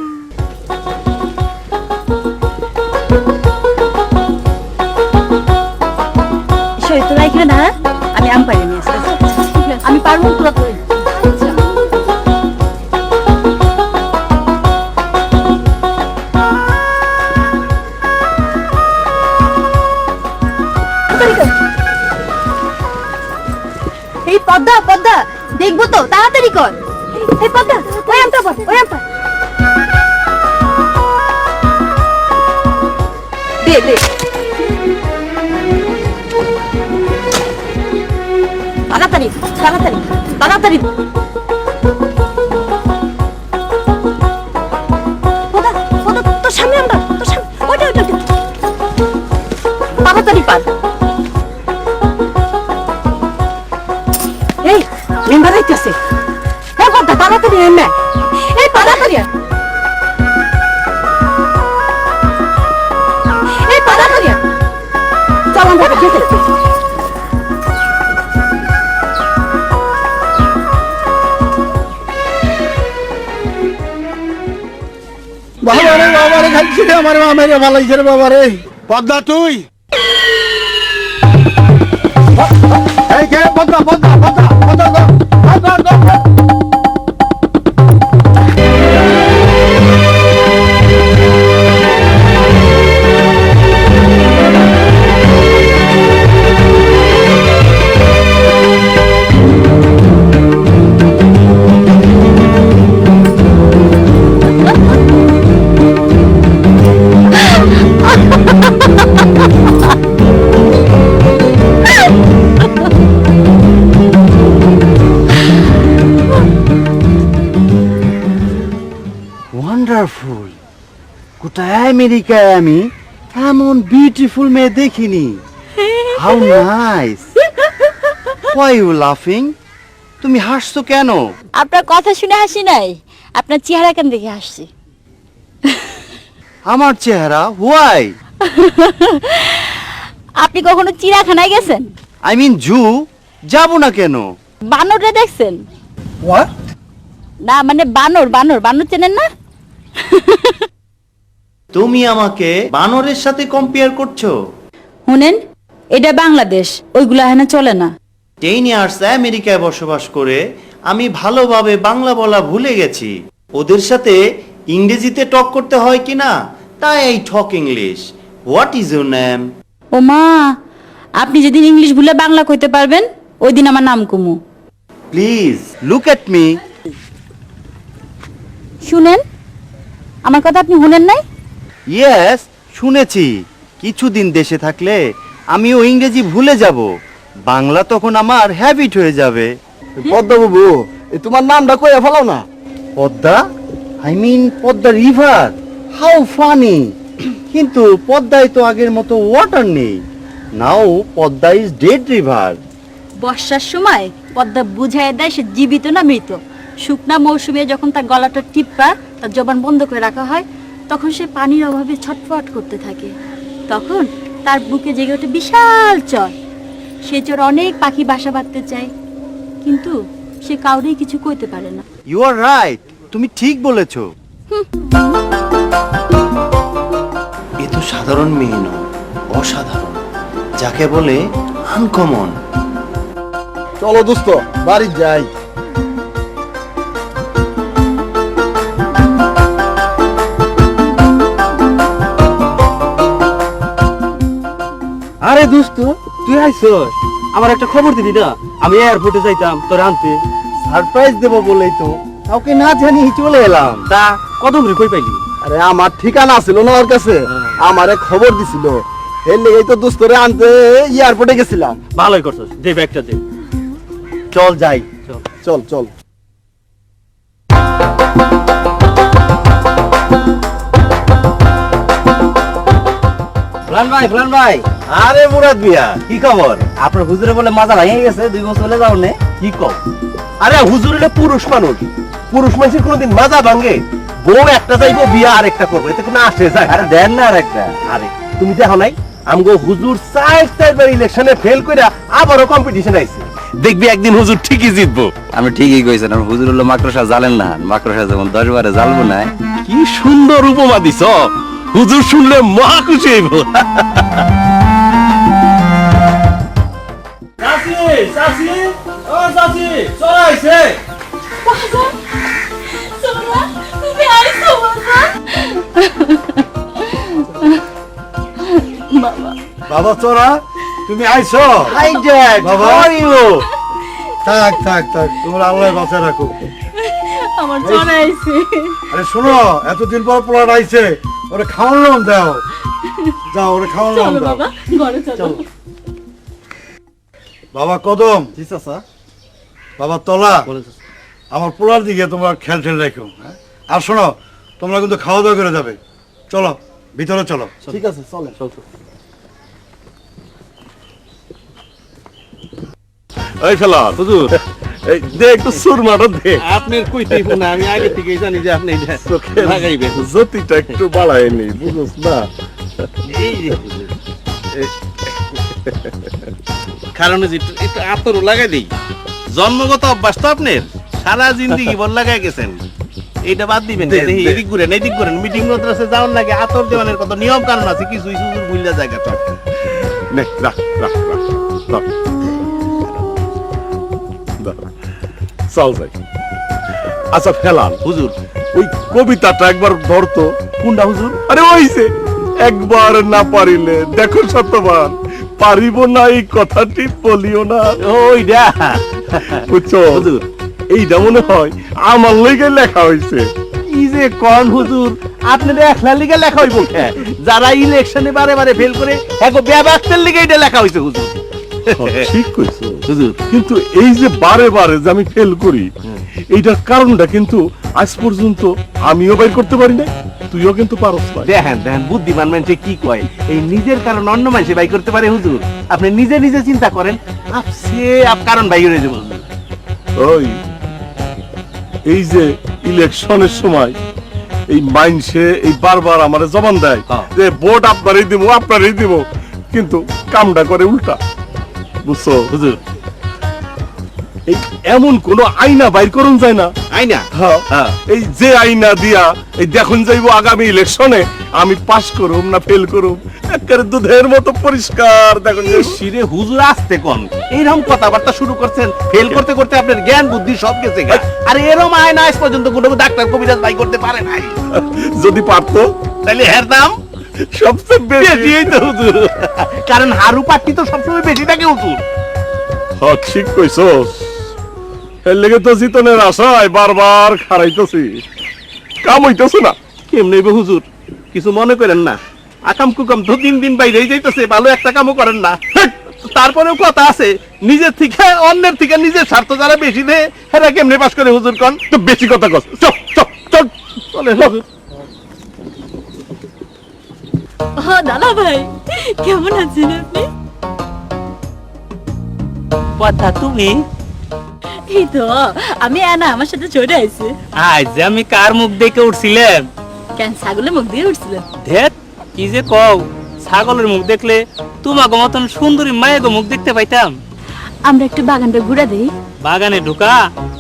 শরীর তোরা এখানে দাঁড়া, আমি আম পাইরে নিয়ে আসছি। আমি পারবো, তোরা তো এই পদ্মা পদ্মা, দেখবো তো, তাড়াতাড়ি কর। এই পদ্মা, ওই আমটা পর, ওই আমটা দে দে। তাড়াতাড়ি তাড়াতাড়ি তাড়াতাড়ি। পদ্মা পদ্মা, তোর সামনে আমটা, তোর সামনে, ওইটা ওইটা ওইটা। তাড়াতাড়ি পার। এই মেম্বার আইতেছে। হ্যাঁ পদ্মা, তাড়াতাড়ি এনে। এই তাড়াতাড়ি আয়। এই তাড়াতাড়ি আয়। চল আমরা যেতে। বাবারে বাবারে, খাইছি রে আমার মা, মেরে ভালাইছে রে বাবারে। পদ্মা তুই? এই কে? পদ্মা পদ্মা পদ্মা পদ্মা গো, পদ্মা গো। ওয়ান্ডারফুল। গোটা আমেরিকায় আমি এমন বিউটিফুল মেয়ে দেখিনি। How nice. হোয়াই ইউ লাফিং? তুমি হাসছো কেন? আপনার কথা শুনে হাসি নাই, আপনার চেহারা কেন দেখে হাসছি। আমার চেহারা? হোয়াই? আপনি কখনো চিড়িয়াখানায় গেছেন? আই মিন জু, যাব না কেন? বানরটা দেখছেন? হোয়াট? না মানে বানর বানর বানর চেনেন না? তুমি আমাকে বানরের সাথে কম্পেয়ার করছো? শুনেন, এটা বাংলাদেশ, ওইগুলো এখানে চলে না। 10 ইয়ার্স আমেরিকায় বসবাস করে আমি ভালোভাবে বাংলা বলা ভুলে গেছি। ওদের সাথে ইংরেজিতে টক করতে হয় কিনা, তাই I talk English. What is your name? ও মা, আপনি যেদিন ইংলিশ ভুলে বাংলা কইতে পারবেন ওই দিন আমার নাম Kumu. Please look at me. শুনেন, আমার কথা আপনি শুনেন নাই? ইয়েস, শুনেছি। কিছুদিন দেশে থাকলে আমিও ইংরেজি ভুলে যাব, বাংলা তখন আমার হ্যাবিট হয়ে যাবে। পদ্মা বাবু, তোমার নামটা কইয়া ফেলাও না। Padma? I mean Padma river. How funny! কিন্তু পদ্মায় তো আগের মতো ওয়াটার নেই। Now Padma is dead river. বর্ষার সময় পদ্মা বুঝাই দেয় সে জীবিত না মৃত। শুকনা মৌসুমে যখন তার গলাটা টিপ্পা, তার জবান বন্ধ করে রাখা হয়, তখন সে পানির অভাবে ছটফট করতে থাকে। তখন তার বুকে জেগে ওঠে বিশাল চর। সে চর অনেক পাখি বাসা বাঁধতে চায়, কিন্তু সে কাউরেই কিছু কইতে পারে না। ইউ আর রাইট, তুমি ঠিক বলেছো। এ তো সাধারণ মেয়ে নয়, অসাধারণ, যাকে বলে আনকমন। চলো দোস্ত, বাড়ি যাই। আরে দোস্ত, তুই আইছস? আমার একটা খবর দিবি না? আমি এয়ারপোর্টে যাইতাম তোরে আনতে। সারপ্রাইজ দেব বলেই তো কাউকে না জানি চলে এলাম। তা কত করে কই পাইলি? আরে আমার ঠিকানা ছিল না ওর কাছে, আমারে খবর দিছিল। এর লেগেই তো দোস্তরে আনতে এয়ারপোর্টে গেছিলাম। ভালোই করছস, দে ব্যাগটা দে। চল যাই। চল চল। ফুলান ভাই, আরে মুরাদ মিয়া, কি খবর? আপনার হুজুরে বলে মাজা ভেঙে গেছে, 2 বছর চলে যাও নে। কি কও? আরে হুজুর এটা পুরুষ মানুষ, পুরুষ মানুষের কোনোদিন মাজা ভাঙে? বউ একটা যাইবো, বিয়া আরেকটা করবো, এতে কোনো আসে যায়? আরে দেন না আর একটা। আরে তুমি দেখো নাই আমগো হুজুর 4 ইলেকশনে ফেল কইরা আবারও কম্পিটিশন আইছে। দেখবি একদিন হুজুর ঠিকই জিতবো। আমি ঠিকই কইছেন, আমার হুজুর হলো মাকড়সা জালেন না, মাকড়সা যেমন 10 বারে জ্বালবো না। কি সুন্দর উপমা দিছ, হুজুর শুনলে মহা খুশি হইব। চাচি, চাচি, ও চাচি, চলে আইছে। তুমি আইছো বাবা? বাবা তোরা, তুমি আইছো? হাই ড্যাড, বাবা। How are you? থাক থাক থাক, তোমরা আল্লাহ বাঁচা রাখো। আমার জ্বর আইছে। আরে শোনো, এতদিন পর পোলার আইছে, ওরে খাওয়ানো দাও। যাও, ওরে খাওয়ানো চলো দাও। বাবা, ঘরে চলো। বাবা কদম, বাবা তলা, আমার পোলার দিকে তোমরা খেয়াল ঠেল রাখো, হ্যাঁ? আর শোনো, তোমরা কিন্তু খাওয়া দাওয়া করে যাবে। চলো ভিতরে চলো। ঠিক আছে, চলে। এই ফেলা হুজুর, এই দে একটু সুরমাটা দে। আপনার কইতেই না, আমি আগে থেকেই জানি যে আপনি এটা লাগাইবেন। জ্যোতিটা একটু বাড়ায় নি, বুঝছ না? এই যে হুজুর, কারণ যে একটু আতর লাগাই দেই, জন্মগত অভ্যাস তো আপনার, সারা জিন্দেগি বল লাগাই গেছেন। এইটা বাদ দিবেন, দে, দে। এদিক ঘুরেন, মিটিং মাদ্রাসে যাওয়ার লাগে আতর দেওয়ানের কত নিয়ম কানুন আছে, কিছু হুজুর ভুললা জায়গা তো। নে, রাখ রাখ রাখ রাখ। চল যাই। আচ্ছা ফেলান হুজুর, ওই কবিতাটা একবার ধরতো। কোনটা হুজুর? আরে ওইছে, একবার না পারিলে দেখো শতবার, পারিব না এই কথাটি বলিও না। ওইটা বুঝছো হুজুর, এইটা মনে হয় আমার লইগে লেখা হয়েছে। কি যে কোন হুজুর, আপনার একলা লিগে লেখা হইব কে? যারা ইলেকশনে বারে বারে ফেল করে এগো ব্যাবাক্তের লিগে এটা লেখা হইছে হুজুর। ঠিক কইছো হুজুর, কিন্তু এই যে বারে বারে যে আমি ফেল করি, এইটার কারণটা কিন্তু আজ পর্যন্ত আমিও বাইর করতে পারি না, তুইও কিন্তু পারস না। দেখেন বুদ্ধিমান মানুষে কি কয়, এই নিজের কারণ অন্য মানুষে বাই করতে পারে হুজুর। আপনি নিজে নিজে চিন্তা করেন, কারণ বাই হয়ে যাবো হুজুর। ওই এই যে ইলেকশনের সময় এই মাইনসে এই বারবার আমারে জবান দেয় হ্যাঁ। যে ভোট আপনারই দিব কিন্তু কামটা করে উল্টা বুঝছো হুজুর এই এমন কোন আইনা বাইর করুন যায় না আইনা হ্যাঁ। হ্যাঁ। এই যে আইনা দিয়া এই দেখুন যাইব আগামী ইলেকশনে আমি পাস করুম না ফেল করুম একেবারে দুধের মতো পরিষ্কার দেখুন যে শিরে হুজুর আসতে কোন এইরকম কথাবার্তা শুরু করছেন ফেল করতে করতে আপনার জ্ঞান বুদ্ধি সব গেছে গা। আর এরম আয়না আজ পর্যন্ত কোনো ডাক্তার কবিরাজ বাই করতে পারে নাই যদি পারতো তাইলে হের দাম সবচেয়ে বেশি বেশিই তো হুজুর কারণ হারু পাট্টি তো সবসময় বেশি থাকে হুজুর হ্যাঁ ঠিক কইছস এর লেগে তো জিতনের আশায় বারবার খারাইতেছি কাম হইতেছে না কেমনে বে হুজুর কিছু মনে করেন না আকাম কুকাম তো দিন দিন বাইরেই যাইতেছে ভালো একটা কামও করেন না তারপরেও কথা আছে নিজের থেকে অন্যের থেকে নিজের স্বার্থ যারা বেশি দেয় হেরা কেমনে পাস করে হুজুর কন তো বেশি কথা কস চপ চপ চপ চলে হুজুর ও দাদা ভাই কেমন আছেন আপনি? কথা তুমি এই তো আমি আনা আমার সাথে চলে আইছে। আজ যে আমি কার মুখ দেখে উঠছিলাম কেন ছাগলের মুখ দিয়ে উঠছিল? ধেত কি যে কও ছাগলের মুখ দেখলে তোমাকে মতন সুন্দরী মায়ের মুখ দেখতে পাইতাম। আমরা একটু বাগানটা ঘুরে দেই। বাগানে ঢুকা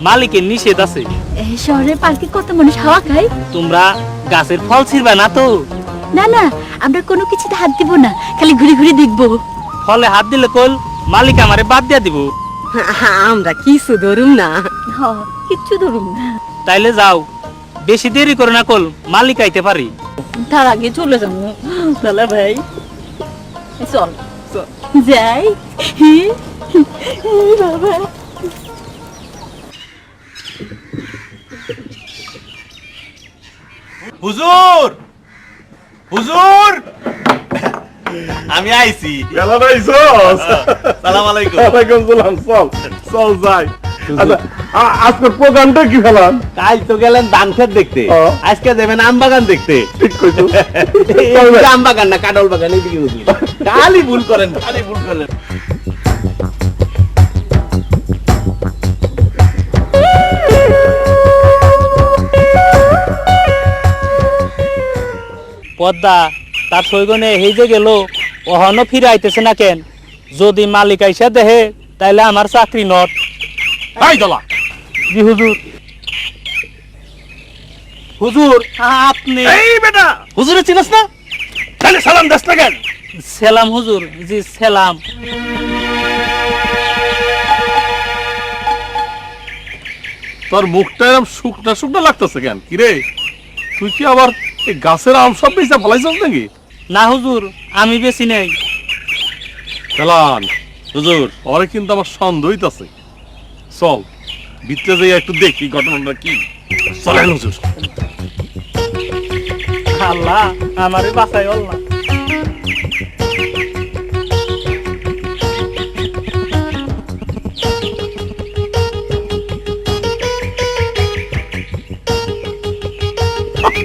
মালিকের নিষেধ আছে। এই শহরের পার্কে কত মানুষ হাওয়া খায়। তোমরা গাছের ফল ছিড়বা না তো? না না আমরা কোনো কিছুতে হাত দিব না, খালি ঘুরে ঘুরে দেখবো। ফলে হাত দিলে কল মালিক আমারে বাদ দিয়া দিব। আমরা কিছু ধরুম না। হ কিচ্ছু ধরুন না। তাইলে যাও, বেশি দেরি করে না কল মালিক আইতে পারি। তার আগে চলে যাবো দাদা ভাই। চল যাই বাবা। হুজুর হুজুর আমি আইছি গেলা রাইছস সালাম আলাইকুম ওয়ালাইকুম সালাম চল চল যাই আচ্ছা আজকের প্রোগ্রামটা কি ফেলাম কাল তো গেলেন ধান ক্ষেত দেখতে হ্যাঁ। আজকে যাবেন আম বাগান দেখতে ঠিক কইছো এই আম বাগান না কাঁঠাল বাগান এইদিকে হুজুর খালি ভুল করেন খালি ভুল করেন পদ্মা তার সৈগনে হেজে গেল ওহনো ফিরে আইতেছে না কেন? যদি মালিক আইসা দেহে তাইলে আমার চাকরি নট। এই দলা জি হুজুর। হুজুর আপনি এই বেটা হুজুরে চিনস না তাহলে সালাম দাস না কেন সেলাম হুজুর। জি সেলাম। তোর মুখটা এরকম শুকনা শুকনা লাগতেছে কেন কি রে তুই কি আবার এই গাছের আম সব বেচা ফলাইছস নাকি না হুজুর আমি বেশি নেই। চালান হুজুর ওরে কিন্তু আমার সন্দেহ হইতাছে চল ভিতরে যাই একটু দেখি ঘটনাটা কি চলেন হুজুর আল্লাহ আমারে বাঁচাই আল্লাহ।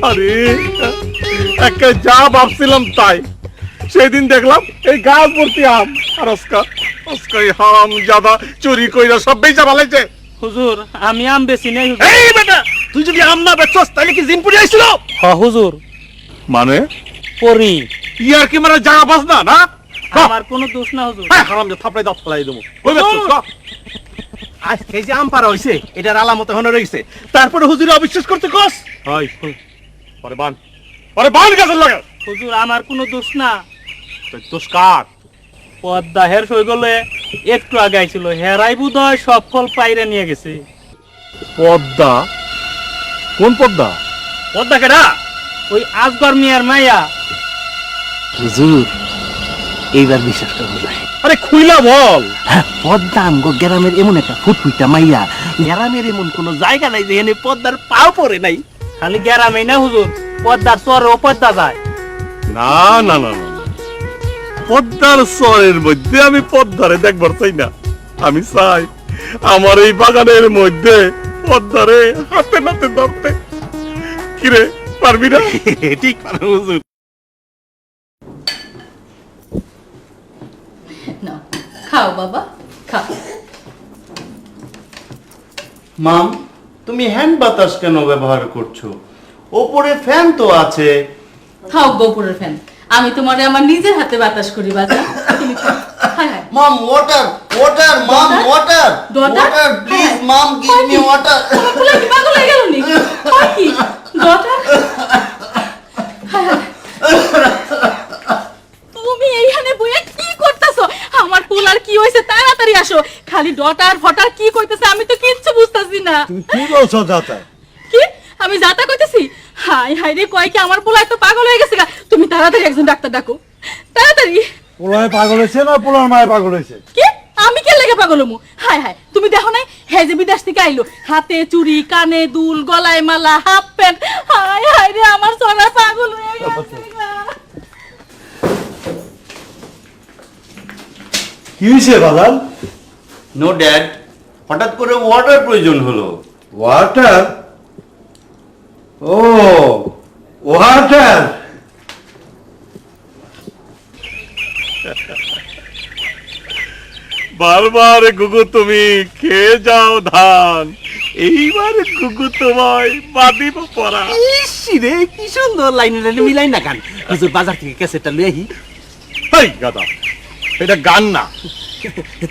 আরে একটা যা ভাবছিলাম তাই সেদিন দেখলাম এই গাছ ভর্তি আম আর আজকা এই হারাম জাদা চুরি কইরা সব বেচা ফলাইছে হুজুর আমি আম বেশি নেই হুজুর। এই বেটা তুই যদি আম না বেচছস তাহলে কি জিনপুরি আইছিল হ হুজুর মানে পরি ইয়ার কি মানে জায়গা বাস না না আমার কোনো দোষ না হুজুর। হ্যাঁ হারাম যে থাপড়াই দাঁত ফলাই দেবো কই বেচছস ক আজকে যে আম পারা হইছে এটার আলামত হনে রইছে তারপরে হুজুরে অবিশ্বাস করতে কস হাই পরে বান গাছের লাগা হুজুর আমার কোনো দোষ না। তুই তোস কাট পদ্মা হের সই গলে একটু আগে আইছিল হেরাই বুধ হয় সব ফল পাইরে নিয়ে গেছে। পদ্মা কোন পদ্মা পদ্মা কেডা? ওই আজগর মিয়ার মাইয়া। হুজুর এইবার বিশ্বাস করবো যায় আরে খুইলা বল পদ্মা আমগো গ্রামের এমন একটা ফুটফুইটা মাইয়া গ্রামের এমন কোনো জায়গা নাই যেখানে পদ্মার পাও পড়ে নাই খালি গ্রামে না হুজুর, পদ্মার চরেও পদ্মা যায়। না না না না পদ্মার চরের মধ্যে আমি পদ্মারে দেখবার চাই না আমি চাই আমার এই বাগানের মধ্যে পদ্মারে হাতে নাতে ধরতে কিরে পারবি না ঠিক পারে হুজুর খাও বাবা খাও। মাম তুমি হ্যান্ড বাতাস কেন ব্যবহার করছো? ওপরে ফ্যান তো আছে। থাক গোপুরের ফ্যান, আমি তোমারে আমার নিজের হাতে বাতাস করি বাজান। তুমি খাও। হায় হায়। Mom water water mom water Daughter? Water please mom give me water. তোমার পোলা কি পাগল হয়ে গেল নি? হয় কি? ডটার? হায় হায়। তুমি এইখানে বইয়া কি করতেছো? আমার পোলার কি হয়েছে তাড়াতাড়ি আসো। খালি ডটার ফটার কি কইতেছে আমি তো কিচ্ছু বুঝতাছি না। তুমি কি বলছো দাদা? কি? আমি যাতা কইতেছি? হাই হাই রে, কয় কি আমার পোলা তো পাগল হয়ে গেছে গা। তুমি তাড়াতাড়ি একজন ডাক্তার ডাকো, তাড়াতাড়ি। পোলায় পাগল হয়েছে না পোলার মায়ে পাগল হয়েছে? কি? আমি কে লেগে পাগল হমু? হায় হায়, তুমি দেখো নাই হে যে বিদেশ থেকে আইলো, হাতে চুড়ি, কানে দুল, গলায় মালা, হাফ প্যান্ট। হায় হায় রে, আমার সোনা পাগল হয়ে গেছে গা। কি হয়েছে বাদাম? নো ড্যাড, হঠাৎ করে ওয়াটার প্রয়োজন হলো। ওয়াটার? ও ওয়াটার। বারবার গুগু তুমি খেয়ে যাও ধান, এইবার গুগু তোমায় বাদিব পড়া। ইস রে, কি সুন্দর লাইনে লাইনে মিলাই না গান। হুজুর বাজার থেকে ক্যাসেটটা লই আহি। হেই গাদা, এটা গান না,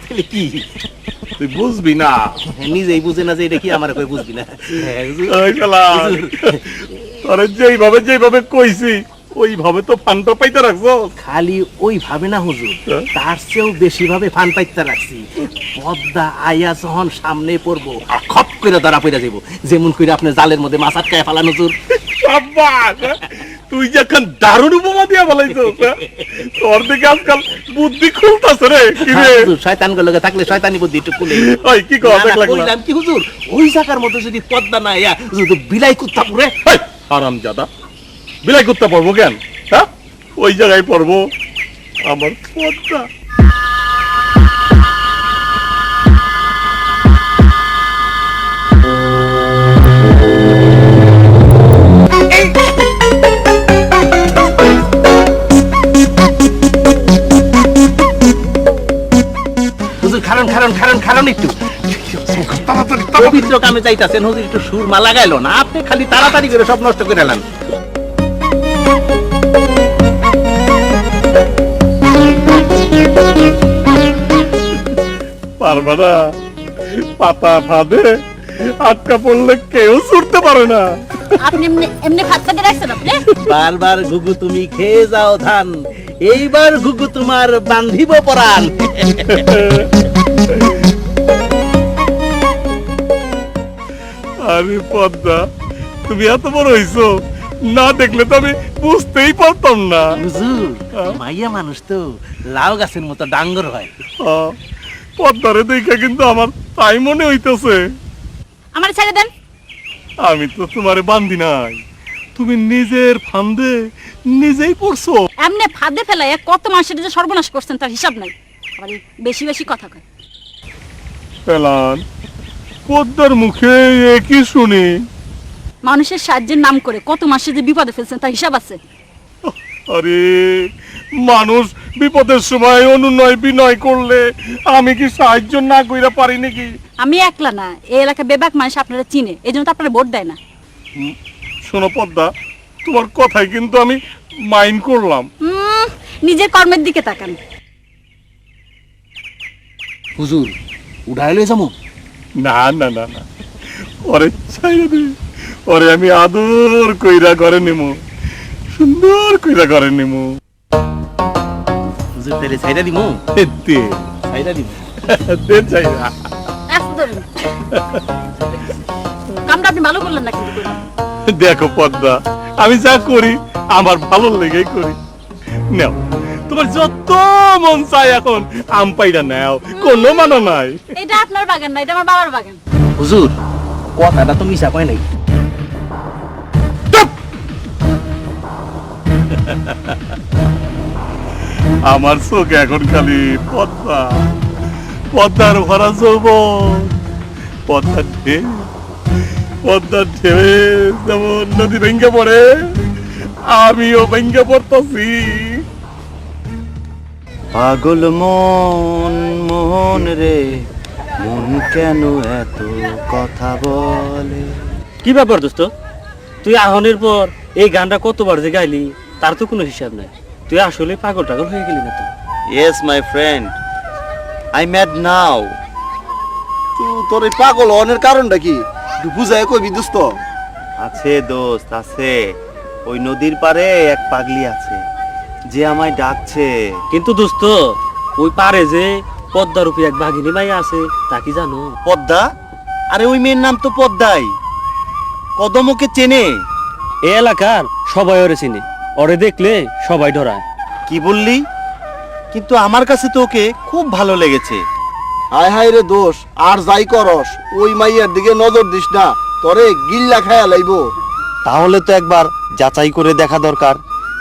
তাহলে কি? তুই বুঝবি না। নিজেই বুঝে না যে এটা কি, আমার কই বুঝবি না। ওই শালা, তোরে যেইভাবে কইছি ওইভাবে তো ফান্ডটা পাইতে রাখছো। খালি ওই ভাবে না হুজুর, তার চেয়েও বেশি ভাবে ফান পাইতে রাখছি। পদ্মা আইয়া যখন সামনে পড়বো, খপ করে ধরা পড়ে যাবো, যেমন করে আপনি জালের মধ্যে মাছ আটকায় ফেলান হুজুর। সাব্বাস, তুই যে এখন দারুণ উপমা দিয়া বলাইছস। তোর দিকে আজকাল বুদ্ধি খুলতাছে রে। কি রে শয়তান গুলোকে থাকলে শয়তানি বুদ্ধি একটু খুলে। ওই কি কর দেখ লাগলা? কইলাম কি হুজুর, ওই জায়গার মধ্যে যদি পদ্মা না আইয়া যদি বিলাই কুত্তা পুরে। হারামজাদা, বিলাই করতে পারবো কেন? হ্যাঁ, ওই জায়গায় পড়বো আমার পদ্মা। হুজুর খারণ খারণ খারণ খারণ একটু পবিত্র কামে যাইতাছেন হুজুর, একটু সুরমা লাগাইলো না, আপনি খালি তাড়াতাড়ি করে সব নষ্ট করে এলেন। পারবা না, পাতা ফাঁদে আটকা পড়লে কেউ ছুটতে পারে না। আপনি এমনি এমনি ভাত খাতে রাখছেন আপনি? বারবার ঘুঘু তুমি খেয়ে যাও ধান, এইবার ঘুঘু তোমার বান্ধিব পরাণ। আরে পদ্মা, তুমি এত বড় হইছো, না দেখলে তো আমি বুঝতেই পারতাম না। হুজুর মাইয়া মানুষ তো লাউ গাছের মতো ডাঙ্গর হয়। পদ্মারে দেখে কিন্তু আমার তাই মনে হইতেছে। আমার ছেড়ে দেন। আমি তো তোমারে বান্ধি নাই, তুমি নিজের ফান্দে নিজেই পড়ছো। এমনি ফাঁদে ফেলায় কত মানুষের যে সর্বনাশ করছেন তার হিসাব নাই। আবার এই বেশি বেশি কথা কয়। পেলান, পদ্মার মুখে একই শুনি। মানুষের সাহায্যের নাম করে কত মানুষের যে বিপদে ফেলছেন তার হিসাব আছে। আরে মানুষ বিপদের সময় অনুনয় বিনয় করলে আমি কি সাহায্য না কইরা পারি নাকি? আমি একলা না, এই এলাকায় বেবাক মানুষ আপনারা চিনে, এই জন্য তো আপনারা ভোট দেয় না। শোনো পদ্মা, তোমার কথাই কিন্তু আমি মাইন্ড করলাম। নিজের কর্মের দিকে তাকান। হুজুর উঠাই লই যাবো? না না না না, ওরে ছাইরে দে, ওরে আমি আদর কইরা ঘরে নেমু, সুন্দর কইরা ঘরে নেমু। হুজুর তাহলে ছাইরা দিমু? দে ছাইরা দিমু। দে ছাইরা। আস্তে ধরুন। কামটা আপনি ভালো করলেন না কিন্তু। দেখো পদ্মা, আমি যা করি আমার ভালো লেগেই করি। নাও, তোমার যত মন চাই এখন আম পাইরা নাও, কোনো মানা নাই। এটা আপনার বাগান না, এটা আমার বাবার বাগান। হুজুর কথাটা তো মিশা কয় নাই। আমার চোখ এখন খালি পদ্মা, পদ্মার ভরা যৌবন, পদ্মার ঢেউ, পদ্মার ঢেউয়ে যেমন নদী ভেঙ্গে পড়ে, আমিও ভেঙ্গে পড়তাছি। পাগল মন মন রে, মন কেন এত কথা বলে? কি ব্যাপার দোস্ত, তুই আহনের পর এই গানটা কতবার যে গাইলি তার তো কোনো হিসাব নাই। তুই আসলে পাগল টাগল হয়ে গেলি না তো? Yes my friend, I mad now. তোর এই পাগল হওয়ার কারণটা কি একটু বুঝায় কইবি দোস্ত? আছে দোস্ত আছে, ওই নদীর পারে এক পাগলি আছে যে আমায় ডাকছে। কিন্তু দোস্ত ওই পারে যে পদ্মারূপী এক বাঘিনী মাইয়া আছে তা কি জানো? পদ্মা? আরে ওই মেয়ের নাম তো পদ্মাই। কদমকে চেনে? এই এলাকার সবাই ওরে চিনে, ওরে দেখলে সবাই ডরায়। কি বললি? কিন্তু আমার কাছে তো ওকে খুব ভালো লেগেছে। হায় হায় রে দোষ, আর যাই করস ওই মাইয়ার দিকে নজর দিস না, তোরে গিল্লা খায়া লাইবো। তাহলে তো একবার যাচাই করে দেখা দরকার।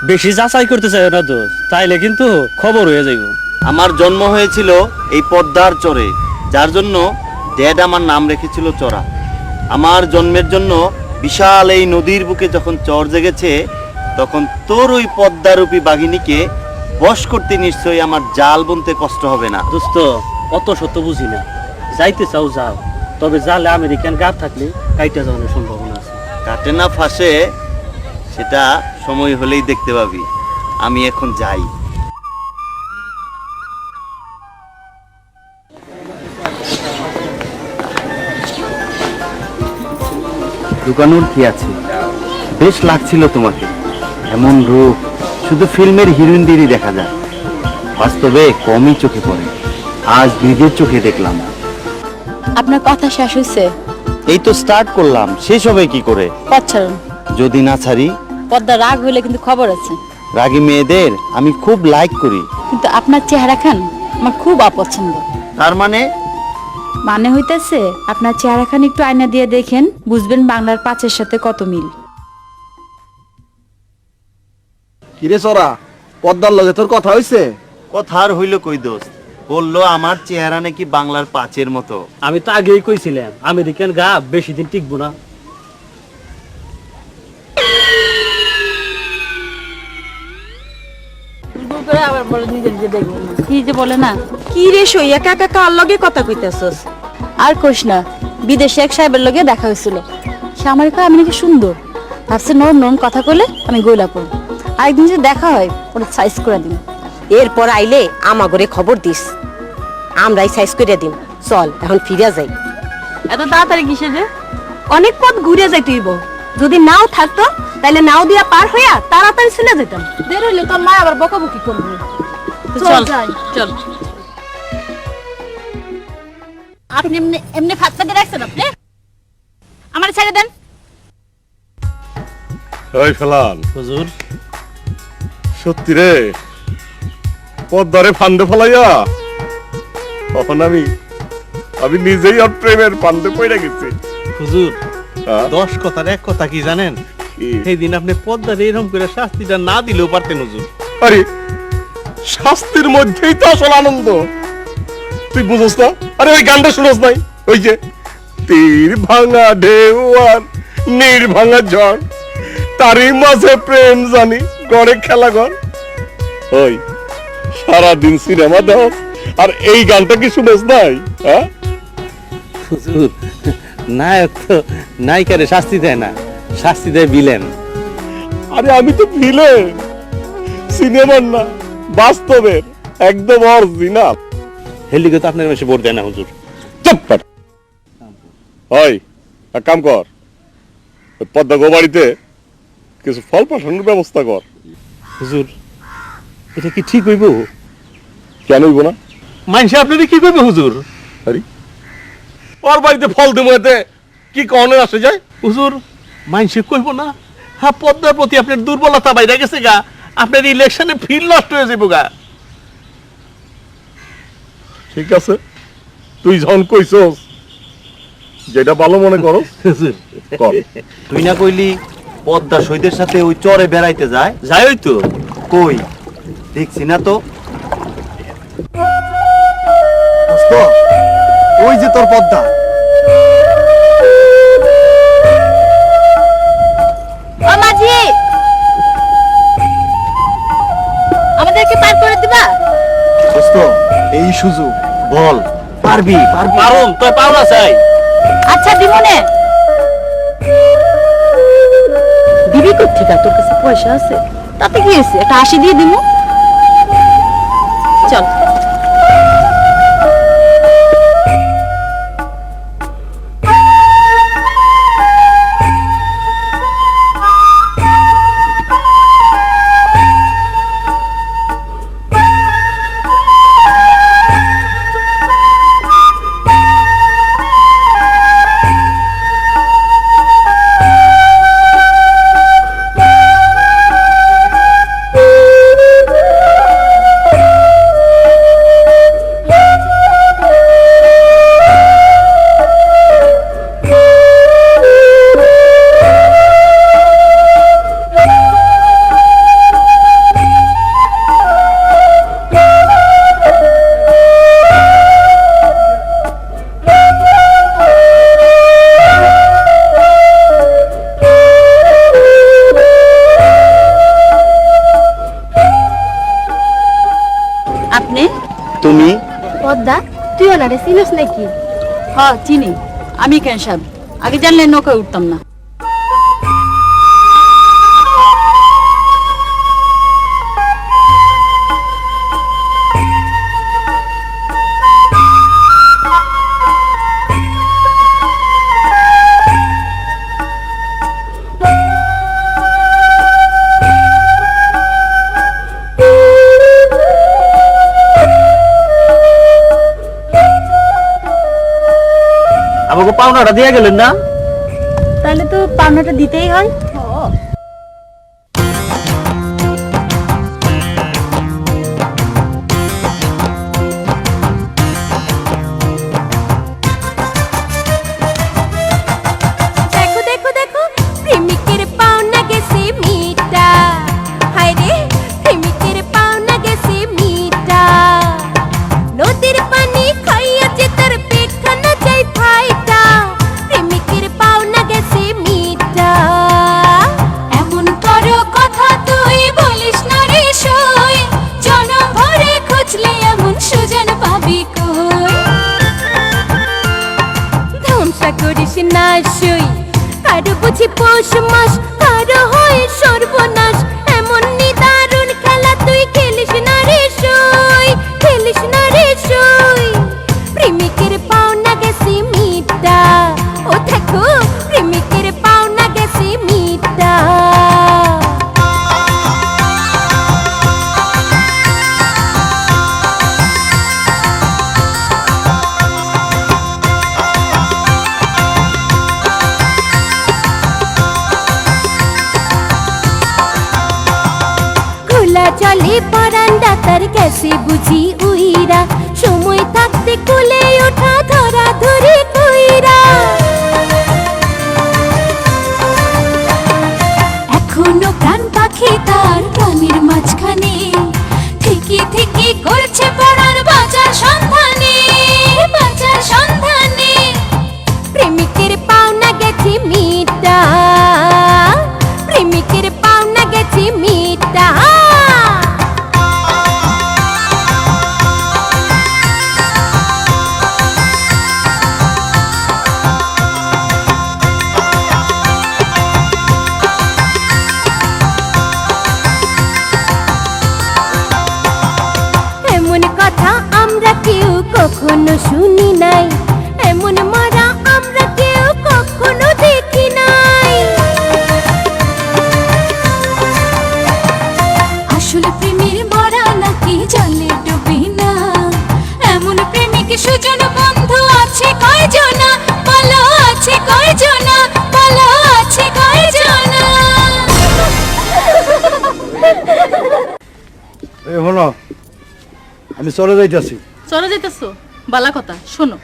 বেশি যাচাই করতে চাই না দোস্ত, তাইলে কিন্তু খবর হয়ে যাইব। আমার জন্ম হয়েছিল এই পদ্মার চরে, যার জন্য ড্যাড আমার নাম রেখেছিল চরা। আমার জন্মের জন্য বিশাল এই নদীর বুকে যখন চর জেগেছে, তখন তোর ওই পদ্মারূপী বাঘিনীকে বশ করতে নিশ্চয়ই আমার জাল বুনতে কষ্ট হবে না। দোস্ত অত সত্য বুঝি না, যাইতে চাও যাও, তবে জালে আমেরিকান গাছ থাকলে কাইটা যাওয়ার সম্ভাবনা আছে। কাটে না ফাঁসে সেটা সময় হলেই দেখতে পাবি। আমি এখন যাই। লুকানোর কি আছে? বেশ লাগছিল তোমাকে, এমন রূপ শুধু ফিল্মের হিরোইনদেরই দেখা যায়, বাস্তবে কমই চোখে পড়ে। আজ নিজের চোখে দেখলাম। আপনার কথা শেষ হয়েছে? এই তো স্টার্ট করলাম, শেষ হবে কি করে? পথ ছাড়ুন। যদি না ছাড়ি? পদ্মা রাগ হইলে কিন্তু খবর আছে। রাগী মেয়েদের আমি খুব লাইক করি। কিন্তু আপনার চেহারা খান আমার খুব অপছন্দ। তার মানে? মানে হইতেছে আপনার চেহারা খান একটু আয়না দিয়ে দেখেন, বুঝবেন বাংলার পাঁচের সাথে কত মিল। কিরে চরা, পদ্মার লগে তোর কথা হইছে? কথা আর হইল কই দোস্ত, বললো আমার চেহারা নাকি বাংলার পাঁচের মতো। আমি তো আগেই কইছিলাম আমেরিকান গা বেশি দিন টিকবো না। কি যে বলে না। কি রে সই একা একা কার লগে কথা কইতাছস? আর কোশ না, বিদেশে এক সাহেবের লগে দেখা হয়েছিল। সে আমার কয় আমি নাকি সুন্দর, ভাবছে নরম নরম কথা কইলে আমি গইলা পড়ব। আরেকদিন যদি দেখা হয় ওটা সাইজ করে দিন। এরপর আইলে আমাগরে খবর দিস, আমরাই সাইজ করে দিম। চল এখন ফিরে যাই। এত তাড়াতাড়ি কিসে যে? অনেক পথ ঘুরে যাইতে হইব, যদি নাও থাকতো তাহলে নাও দিয়া পার হইয়া তাড়াতাড়ি চলে যেতাম। বের হইলে তোর মা আবার বকাবকি করবে। চল চল। আপনি এমনি এমনি ফাঁক ফাঁকে রাখছেন আপনি? আমার ছেড়ে দেন। ওই ফেলান হুজুর সত্যি রে, পদ্মারে ফান্দে ফেলাইয়া তখন আমি নিজেই আর প্রেমের ফান্দে পড়ে গেছি। হুজুর হ্যাঁ? 10 কথার এক কথা কি জানেন? কি? সেই দিন আপনি পদ্মার এরকম করে শাস্তিটা না দিলেও পারতেন হুজুর। আরে শাস্তির মধ্যেই তো আসল আনন্দ, তুই বুঝছ না? আরে ওই গানটা শুনস নাই? ওই যে তীর ভাঙা ঢেউ আর নীর ভাঙা ঝড়, তারই মাঝে প্রেম জানি গড়ে খেলা ঘর। ওই সারাদিন সিনেমা দাও আর এই গানটা কি শুনস নাই? হ্যাঁ হুজুর নায়ক তো নায়িকারে শাস্তি দেয় না, শাস্তি দেয় ভিলেন। আরে আমি তো ভিলেন, সিনেমার না বাস্তবের, একদম অরিজিনাল। হেলিকে তো আপনার মেশে ভোট দেয় না হুজুর। চুপ কর। ওই এক কাম কর, ওই পদ্মা গোবাড়িতে কিছু ফল পাঠানোর ব্যবস্থা কর। হুজুর এটা কি ঠিক হইব? কেন হইব না? মানসে আপনারা কি করবে হুজুর? আরে ওর বাড়িতে ফল দেবো, এতে কি কনে আসে যায়? হুজুর মানসে কইব না হ্যাঁ পদ্মার প্রতি আপনার দুর্বলতা বাইরে গেছে গা, আপনার ইলেকশনে ফিল নষ্ট হয়ে যাবো গা। ঠিক আছে, তুই যখন কইছস যেটা ভালো মনে করো হুজুর কর। তুই না কইলি পদ্মা সৈদের সাথে ওই চরে বেড়াইতে যায়? যাই ওই তো। কই দেখছি না তো। দোস্ত, ওই যে তোর পদ্মা। ও মাঝি, আমাদেরকে পার করে দিবা? দোস্ত এই সুযোগ, বল পারবি? পারুম তো পাওনা চাই। আচ্ছা দিমনে। দিবি কোথেকে? তোর কাছে পয়সা আছে? তাতে কি হয়েছে, একটা 80 দিয়ে দিমু। চল। আপনি? তুমি? পদ্মা, তুই ওনারে চিনিস নাকি? হ্যাঁ চিনি। আমি কেন সাহেব, আগে জানলে নৌকায় উঠতাম না। আমাকে পাওনাটা দিয়ে গেলেন না? তাহলে তো পাওনাটা দিতেই হয়। দেখো দেখো দেখো প্রেমিকের পাওনা গেছে মিটা, হায় রে প্রেমিকের পাওনা গেছে মিটা। নদীর পানি খাইয়াছে তার পেখানা যাই ফাইটা, প্রেমিকের পাওনা গেছে মিটা। এমন করো কথা তুই বলিস না রে সই, জনম ভরে খুঁজলে এমন সুজন পাবি কই। ধ্বংসা করিস না সই, কারো বুঝি পৌষ মাস, কারো হয় সর্বনাশ। এমন নিদারুণ খেলা তুই খেলিস না রে সই, খেলিস না রে সই। প্রেমিকের পাওনা গেছে মিটা, ও দেখো প্রেমিকের পাওনা গেছে মিটা। খোলা চলে বারান্দা তার গেছে বুঝি উইরা, সময় থাকতে কোলে ওঠা ধরা ধরে কইরা। এখনো প্রাণ পাখি তার প্রাণের মাঝখানে, থেকে থেকে করছে পড়ার বাজার সন্ধানে, বাজার সন্ধানে। প্রেমিকের পাওনা গেছে মিটা, প্রেমিকের পাওনা গেছে মিটা। এমন কথা আমরা কেউ কখনো শুনি নাই, এমন মারা আমরা কেউ কখনো দেখি নাই। আসলে প্রেমের মরা নাকি জলে ডুবি না, এমন প্রেমিক সুজন বন্ধু আছে কয়জনা, বলো আছে কয়জনা, বলো আছে কয়জনা। এই হলো, আমি চলে যাইতাছি। চলে যাইতেছো? বালা কথা শোনো,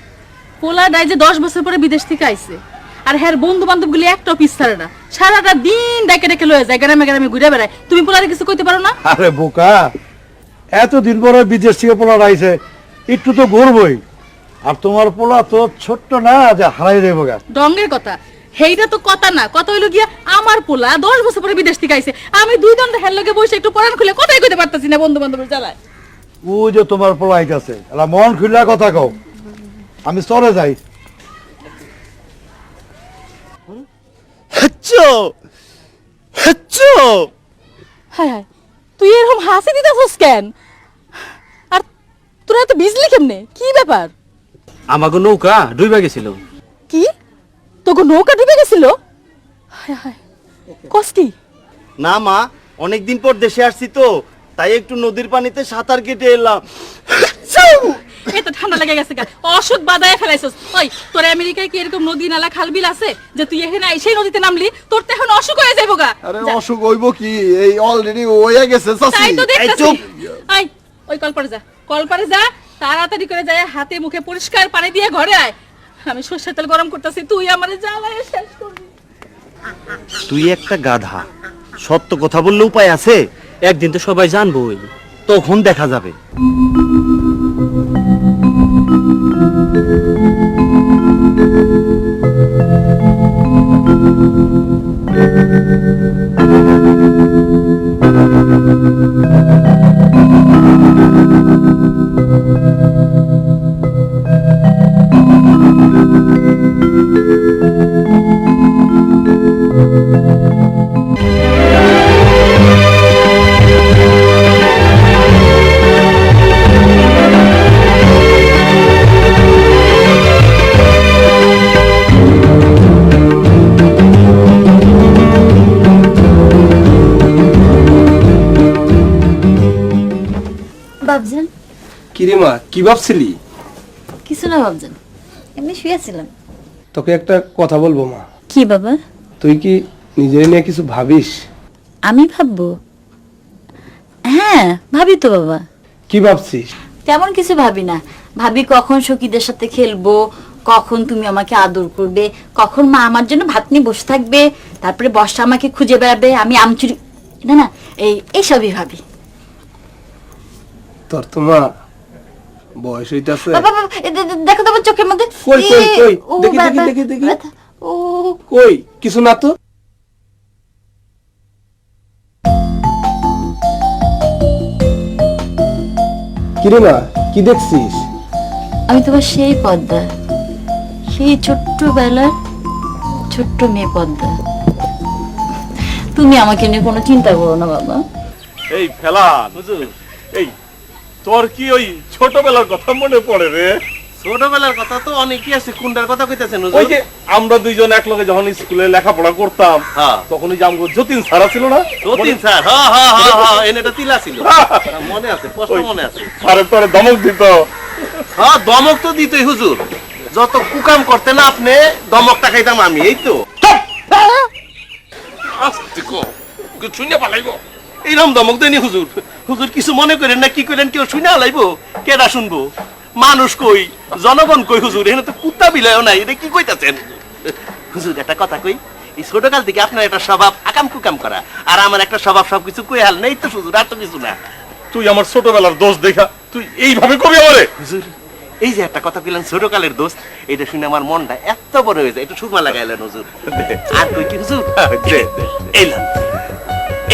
পোলা ডাই যে 10 বছর পরে বিদেশ থেকে আইছে, আর হ্যার বন্ধু বান্ধব গুলি একটাও পিস ছাড়ে না, সারাটা দিন ডেকে ডেকে লয়ে যায়, গ্রামে গ্রামে ঘুরে বেড়ায়। তুমি পোলারে কিছু কইতে পারো না? আরে বোকা, এতদিন পরে বিদেশ থেকে পোলা আইছে, একটু তো ঘুরবই। আর তোমার পোলা তো ছোট্ট না যে হারাই দেবো গা। ডঙ্গের কথা, হেইটা তো কথা না, কথা হইলো গিয়া আমার পোলা 10 বছর পরে বিদেশ থেকে আইছে, আমি 2 দন্ড হের লগে বসে একটু পরান খুলে কথাই কইতে পারতাছি না বন্ধু বান্ধবের জ্বালায়। ও যে তোমার পোলা আইতাছে, এলা মন খুলে কথা কও, আমি চলে যাই। চুপ! হায় হায়, তুই এরকম হাসি দিতেছস কেন? আর তোরা এত বিজলি কেমনে? কি ব্যাপার? আমাকে নৌকা ডুইবা গেছিল। কি তোকে নৌকা ডুবে গেছিল? হায় হায়, কস কি? না মা, অনেকদিন পর দেশে আসছি তো, তাই একটু নদীর পানিতে সাঁতার কেটে এলাম। এত ঠান্ডা লেগে গেছে গা, অসুখ বাদায় ফেলাইছস। ওই তোর আমেরিকায় কি এরকম নদী নালা খাল বিল আছে যে তুই এখানে সেই নদীতে নামলি তোর তো এখন অসুখ হয়ে যাইবো গা? আরে অসুখ হইব কি, এই অলরেডি হয়ে গেছে তাই তো চাচি। দেখতেছি। আই ওই কলপারে যা তাড়াতাড়ি করে যায়, হাতে মুখে পরিষ্কার পানি দিয়ে ঘরে আয়। আমি সরষের তেল গরম করতেছি, তুই আমারে জ্বালায় শেষ করবি। তুই একটা গাধা, সত্য কথা বললে উপায় আছে? একদিন তো সবাই জানবই। তখন দেখা যাবে। বাবজান, কিরিমা কি ভাবছিলি? কিছু না বাবজান, এমনি শুয়েছিলাম। তোকে একটা কথা বলবো মা। কি বাবা? তুই কি নিজের নিয়ে কিছু ভাবিস? আমি ভাববো? হ্যাঁ ভাবি তো বাবা। কি ভাবছিস? তেমন কিছু ভাবি না, ভাবি কখন সখীদের সাথে খেলবো, কখন তুমি আমাকে আদর করবে, কখন মা আমার জন্য ভাত নিয়ে বসে থাকবে, তারপরে বর্ষা আমাকে খুঁজে বেড়াবে, আমি আমচুরি না না এইসবই ভাবি। তোর তো মা বয়স হইতাছে। বাবা বাবা, দেখো তো আমার চোখের মধ্যে। কই কই কই, ও দেখি দেখি বাবা, দেখি দেখি। ব্যথা। ও কই কিছু না তো। কিরিমা কি দেখছিস? আমি তোমার সেই পদ্মা, সেই ছোট্টবেলার ছোট্ট মেয়ে পদ্মা। তুমি আমাকে নিয়ে কোনো চিন্তা করো না বাবা। এই ফেলান হুজুর, এই তোর কি ওই ছোটবেলার কথা মনে পড়ে রে? ছোটবেলার কথা তো অনেকই আছে, কোনটার কথা কইতাছেন ওই হুজুর? যে আমরা দুইজন একলগে যখন স্কুলে লেখাপড়া করতাম, হ্যাঁ। তখন ওই যে আমগো যতীন স্যার ছিল না? যতীন স্যার, হ্যাঁ হ্যাঁ হ্যাঁ হ্যাঁ, এনেটা তিলা ছিল। মনে আছে, স্পষ্ট মনে আছে। স্যারের তোরে ধমক দিত। হ্যাঁ দমক তো দিতই হুজুর, যত কুকাম করতেন না আপনি, দমকটা খাইতাম আমি। এই তো আস্তে কো, শুনে পালাইবো। এইরকম দমক দেনি হুজুর। হুজুর কিছু মনে করেন না, কি করেন, কেউ শুনে লাইবো? কেডা শুনবো? মানুষ কই, জনগণ কই হুজুর? এখানে তো কুত্তা বিলাইও নাই, এটা কি কইতাছেন? হুজুর একটা কথা কই, এই ছোটকাল থেকে আপনার একটা স্বভাব আকাম কুকাম করা, আর আমার একটা স্বভাব সবকিছু কই হাল নেই তো হুজুর, আর তো কিছু না। তুই আমার ছোটবেলার দোষ দেখা তুই এইভাবে কবি আমারে? হুজুর এই যে একটা কথা কইলেন ছোটকালের দোস্ত, এটা শুনে আমার মনটা এত বড় হয়ে যায়, একটু সুরমা লাগাইলেন হুজুর। আর কই কি হুজুর, এইলাম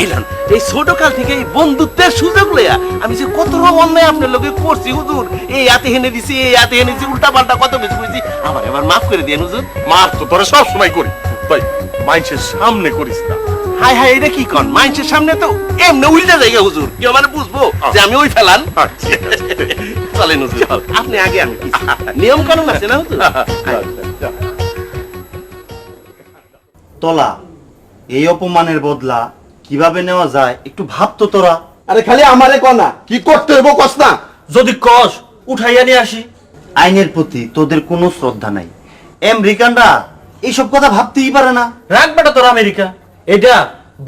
এইলাম এই ছোটকাল থেকে এই বন্ধুত্বের সুযোগ লইয়া আমি যে কত রকম অন্যায় আপনার লোকে করছি হুজুর, এই হাতে হেনে দিছি, এই হাতে হেনে দিছি, উল্টা পাল্টা কত কিছু করেছি, আমার এবার মাফ করে দিয়েন হুজুর। মার তো তোরে সব সময় করি, তাই মানুষের সামনে করিস না। হাই হাই, এটা কি কন? মানুষের সামনে তো এমনি উল্টা জায়গা হুজুর, কেউ মানে বুঝবো যে আমি ওই ফেলান? চলেন হুজুর, আপনি আগে আমি পিছে। নিয়ম কানুন আছে না হুজুর? তলা, এই অপমানের বদলা কিভাবে নেওয়া যায় একটু ভাবতো তোরা। আরে খালি আমারে কনা কি করতে হইব কস না। যদি কস উঠাইয়া নিয়ে আসি। আইনের প্রতি তোদের কোনো শ্রদ্ধা নাই। আমেরিকানরা এইসব কথা ভাবতেই পারে না। রাখ বেটা তোর আমেরিকা, এটা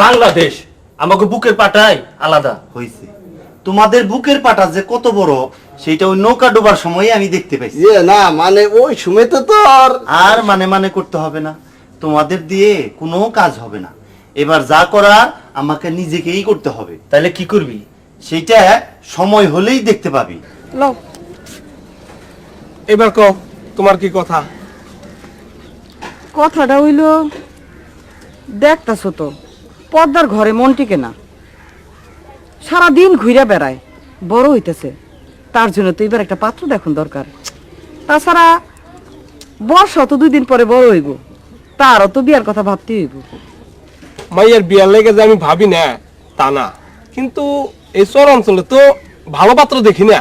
বাংলাদেশ, আমাকে বুকের পাটাই আলাদা। হইছে, তোমাদের বুকের পাটা যে কত বড় সেটা ওই নৌকা ডোবার সময় আমি দেখতে পাইছি। না মানে ওই সময় তো তোর আর মানে মানে করতে হবে না, তোমাদের দিয়ে কোনো কাজ হবে না। এবার যা করার আমাকে নিজেকেই করতে হবে। তাইলে কি করবি? সেইটা সময় হলেই দেখতে পাবি। লও এবার কও তোমার কি কথা? কথাটা হইল, দেখতাছো তো পদ্মার ঘরে মন টিকে না, সারাদিন ঘুরে বেড়ায়, বড় হইতেছে, তার জন্য তো এবার একটা পাত্র দেখুন দরকার। তাছাড়া বর্ষা তো 2 দিন পরে বড় হইব, তারও তো বিয়ার কথা ভাবতে হইব। মাইয়ার বিয়ার লেগে যে আমি ভাবি না তা না, কিন্তু এই চর অঞ্চলে তো ভালো পাত্র দেখি না।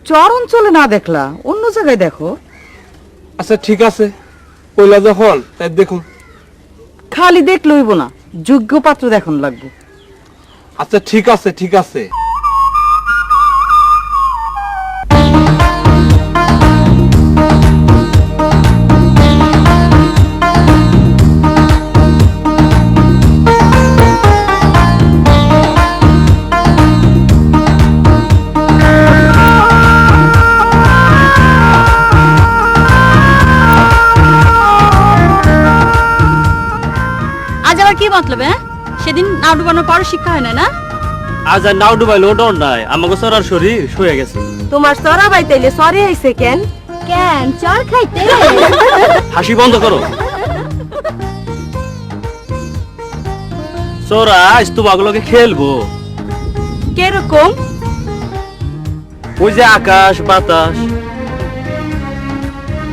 চর অঞ্চলে না দেখলা অন্য জায়গায় দেখো। আচ্ছা ঠিক আছে, কইলা যখন তাই দেখুন। খালি দেখ লইব না, যোগ্য পাত্র দেখুন লাগবে। আচ্ছা ঠিক আছে ঠিক আছে। আজ আবার কি মতলব? সেদিন নাও ডুবানোর পর শিক্ষা হয় না না? আজ আর নাও ডুবাইলো ডর নাই, আমাকে সরার শরীর শুয়ে গেছে। তোমার সরা বাইতাইলে সরে আইছে কেন? কেন চর খাইতে? হাসি বন্ধ করো। সোরা আজ তোমাগুলোকে খেলবো। কিরকম? ওই যে আকাশ বাতাস।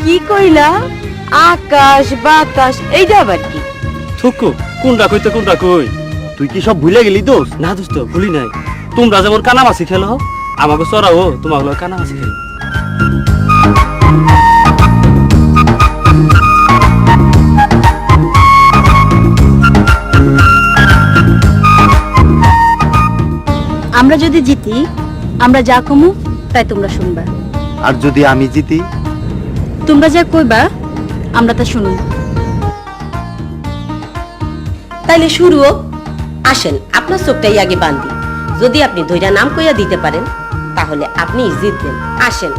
কি কইলা? আকাশ বাতাস এইটা আবার কি? থুকু কোনটা কইতে কোনটা কই? তুই কি সব ভুলে গেলি দোস্ত? না দোস্ত ভুলি নাই। তোমরা যেমন কানামাছি খেলো, আমাকে সরাও তোমাগুলো কানামাছি খেলো। আমরা যদি জিতি, আমরা যা কমু তাই তোমরা শুনবা। আর যদি আমি জিতি? তোমরা যা কইবা আমরা তা শুনুন। তাইলে শুরু আসেন, আপনার চোখটাই আগে বান্ধি। যদি আপনি ধৈর্য নাম কইয়া দিতে পারেন তাহলে আপনি জিতবেন। আসেন।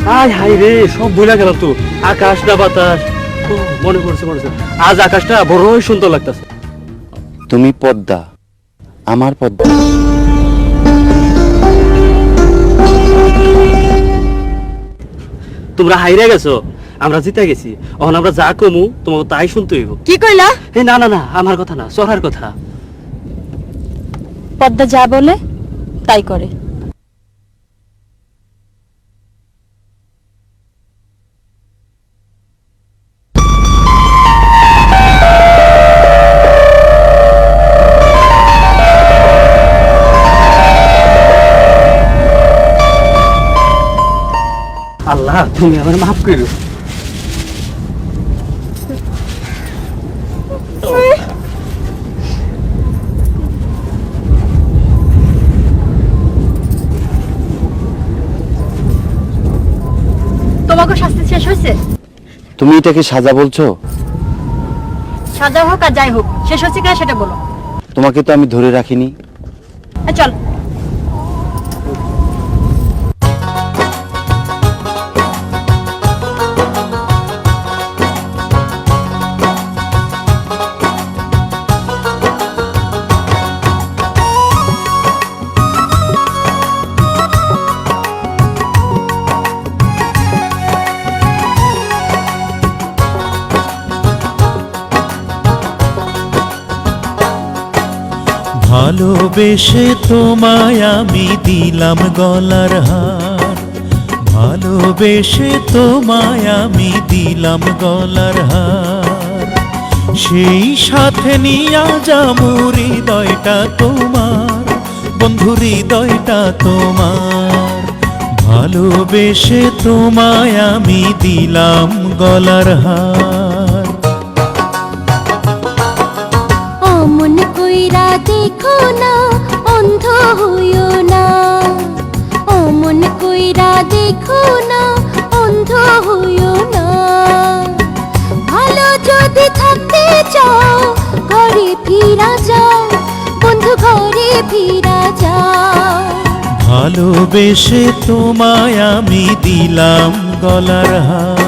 হাই হাই রে, সব ভুলে গেলাম তো। আকাশ না বাতাস। ও, মনে পড়ছে মনে পড়ছে। আজ আকাশটা বড়ই সুন্দর লাগতেছে। তুমি পদ্মা, আমার পদ্মা। তোমরা হাইরে গেছো, আমরা জিতে গেছি। এখন আমরা যা কমু তোমাকে তাই শুনতে হইব। কি কইলা? না না না, আমার কথা না, সরার কথা। পদ্মা যা বলে তাই করে। আল্লাহ তুমি আমার মাফ করো। তোমাকে শাস্তি শেষ হয়েছে? তুমি এটাকে সাজা বলছো? সাজা হোক আর যাই হোক, শেষ হচ্ছে কিনা সেটা বলো। তোমাকে তো আমি ধরে রাখিনি। চল। ভালোবেসে তোমায় আমি দিলাম গলার হার, ভালোবেসে তোমায় আমি দিলাম গলার হার। সেই সাথে নিয়া যাবো হৃদয়টা তোমার, বন্ধু হৃদয়টা তোমার। ভালোবেসে তোমায় আমি দিলাম গলার হার। অমন কইরা দেখো না, অন্ধ হইও না। অমন কইরা দেখো না, অন্ধ হইও না। ভালো যদি থাকতে চাও ঘরে ফিরা যাও, বন্ধু ঘরে ফিরা যাও। ভালোবেসে তোমায় আমি দিলাম গলার হার।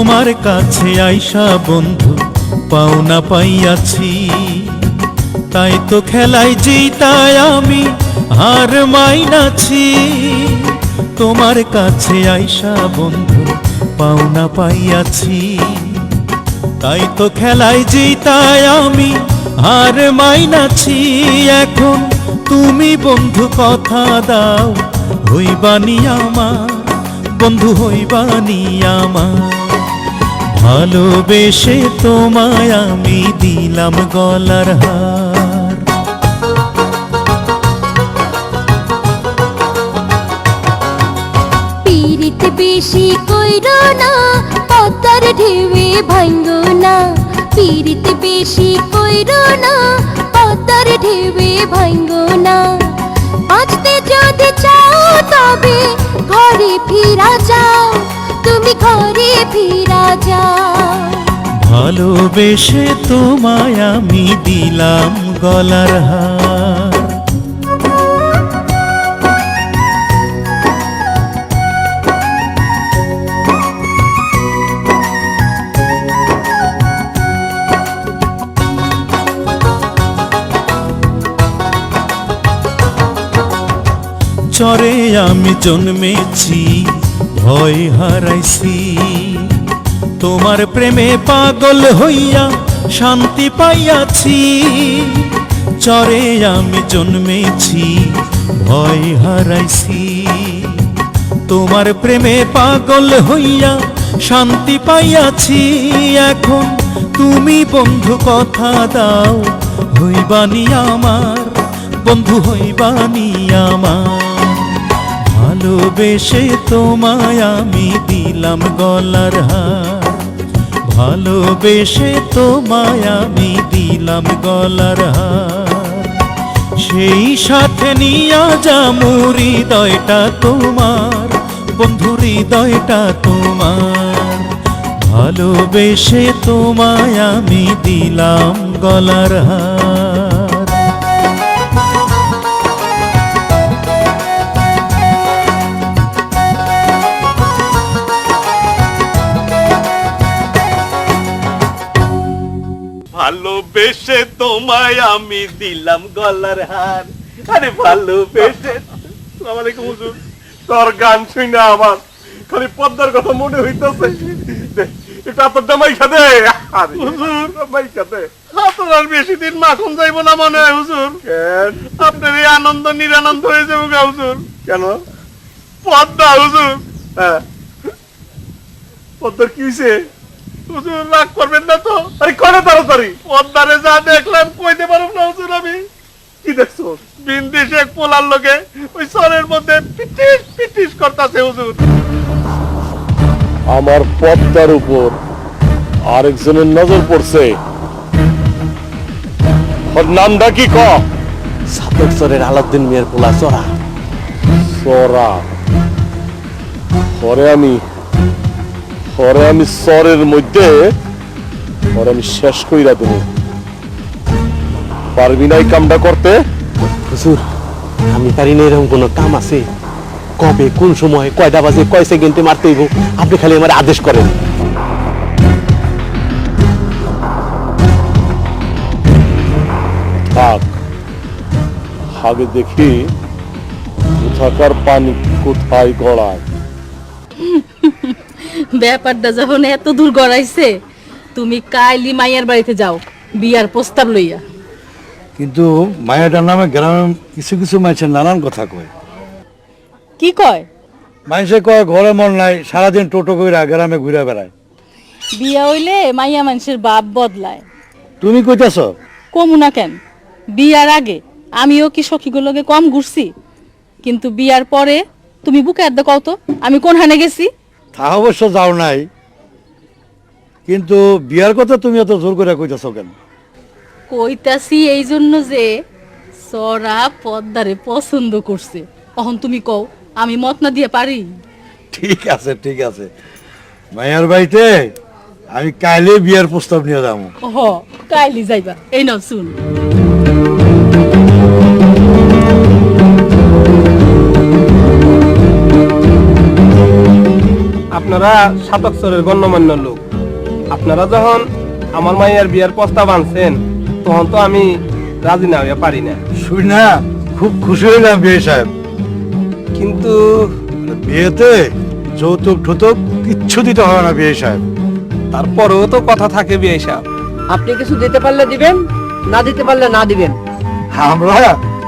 তোমার কাছে আইসা বন্ধু পাওনা পাইয়াছি, তাই তো খেলাই জিতায় আমি হার মাইনাছি। তোমার কাছে আইসা বন্ধু পাওনা পাইয়াছি, তাই তো খেলাই জিতায় আমি হার মাইনাছি। এখন তুমি বন্ধু কথা দাও, হইবানি আমার বন্ধু, হইবানি আমার। ভালোবেসে তোমায় আমি দিলাম গলার হার। পীড়িত বেশি কইরো না, পদ্মার ঢেউয়ে ভাঙ্গো না। পীড়িত বেশি কইরো না, পদ্মার ঢেউয়ে ভাঙ্গো না। বাঁচতে যদি চাও তবে ঘরে ফিরা যাও, তুমি ঘরে ফিরা যাও। ভালোবেসে তোমায় আমি দিলাম গলার হার। চরে আমি জন্মেছি, ভয় হারাইছি, তোমার প্রেমে পাগল হইয়া শান্তি পাইয়াছি। চরে আমি জন্মেছি, ভয় হারাইছি, তোমার প্রেমে পাগল হইয়া শান্তি পাইয়াছি। এখন তুমি বন্ধু কথা দাও, হইবানি আমার বন্ধু, হইবানি আমার। ভালোবেসে তোমায় আমি দিলাম গলার হার। ভালোবেসে তোমায় আমি দিলাম গলার হার। সেই সাথে নিয়া যামু হৃদয়টা তোমার বন্ধু, হৃদয়টা তোমার। ভালোবেসে তোমায় আমি দিলাম গলার হার। ভালোবেসে তোমায় আমি দিলাম গলার হার। আরে ভালোবেসে। আসসালামু আলাইকুম হুজুর। তোর গান শুনে আমার খালি পদ্মার কথা মনে হইতেছে। এটা আপনার দামাই খাদে হুজুর, দামাই খাদে। আপনার আর বেশি দিন মাখন যাইব না মনে হয় হুজুর। আপনার এই আনন্দ নিরানন্দ হয়ে যাবো গা হুজুর। কেন? পদ্মা হুজুর। হ্যাঁ, পদ্মার কি হয়েছে হুজুর? রাগ করবেন না তো? আরে করে তাড়াতাড়ি। পদ্মারে যা দেখলাম কইতে পারব না হুজুর আমি। কি দেখছো? বিন্দেশ এক পোলার লোকে ওই সরের মধ্যে পিটিস পিটিস করতেছে হুজুর। আমার পদ্মার উপর আরেকজনের নজর পড়ছে। ওর নামটা কি? সাতক সরের আলাউদ্দিন মিয়ার পোলা চড়া। সরা পরে আমি সরের মধ্যে আমি শেষ কইরা দেব। পারবি না এই কামটা করতে? হুজুর, আমি পারি না। এরকম কোনো কাম আছে? কবে, কোন সময়, কয়টা বাজে, কয় সেকেন্ডে মারতে হইব, আপনি খালি আমার আদেশ করেন। থাক, আগে দেখি কোথাকার পানি কোথায় গড়ায়। ব্যাপারটা যখন এত দূর গড়াইছে, তুমি কাইলি মাইয়ার বাড়িতে যাও বিয়ার প্রস্তাব লইয়া। কিন্তু মায়াটার নামে গ্রামে কিছু কিছু মানুষের নানান কথা কয়। কি কয়? মানুষে কয় ঘরে মন নাই, সারাদিন টোটো কইরা গ্রামে ঘুরে বেড়ায়। বিয়া হইলে মাইয়া মানুষের বাপ বদলায়। তুমি কইতাছ? কমু না কেন? বিয়ার আগে আমিও কি সখীগুলোকে কম ঘুরছি? কিন্তু বিয়ার পরে তুমি বুকে আড্ডা কও তো আমি কোন হানে গেছি? তা অবশ্য যাও নাই, কিন্তু বিয়ার কথা তুমি এত জোর করে কইতাছ কেন? কইতাছি এই জন্য যে সরা পদ্মারে পছন্দ করছে। তখন তুমি কও আমি মত না দিয়ে পারি? ঠিক আছে ঠিক আছে, মায়ার বাড়িতে আমি কাইলে বিয়ার প্রস্তাব নিয়ে যাবো। হ, কাইলি যাইবা। এই নাও শুন। আপনারা সাতক্ষরের গণ্যমান্য লোক। আপনারা যখন আমার মায়ের বিয়ের প্রস্তাব আনছেন তখন তো আমি রাজি না হইয়া পারি না। শুই না, খুব খুশি হইলাম বিয়ে সাহেব। কিন্তু বিয়েতে যৌতুক ঠুতুক কিচ্ছু দিতে হবে না বিয়ে সাহেব। তারপরেও তো কথা থাকে বিয়ে সাহেব। আপনি কিছু দিতে পারলে দিবেন, না দিতে পারলে না দিবেন। আমরা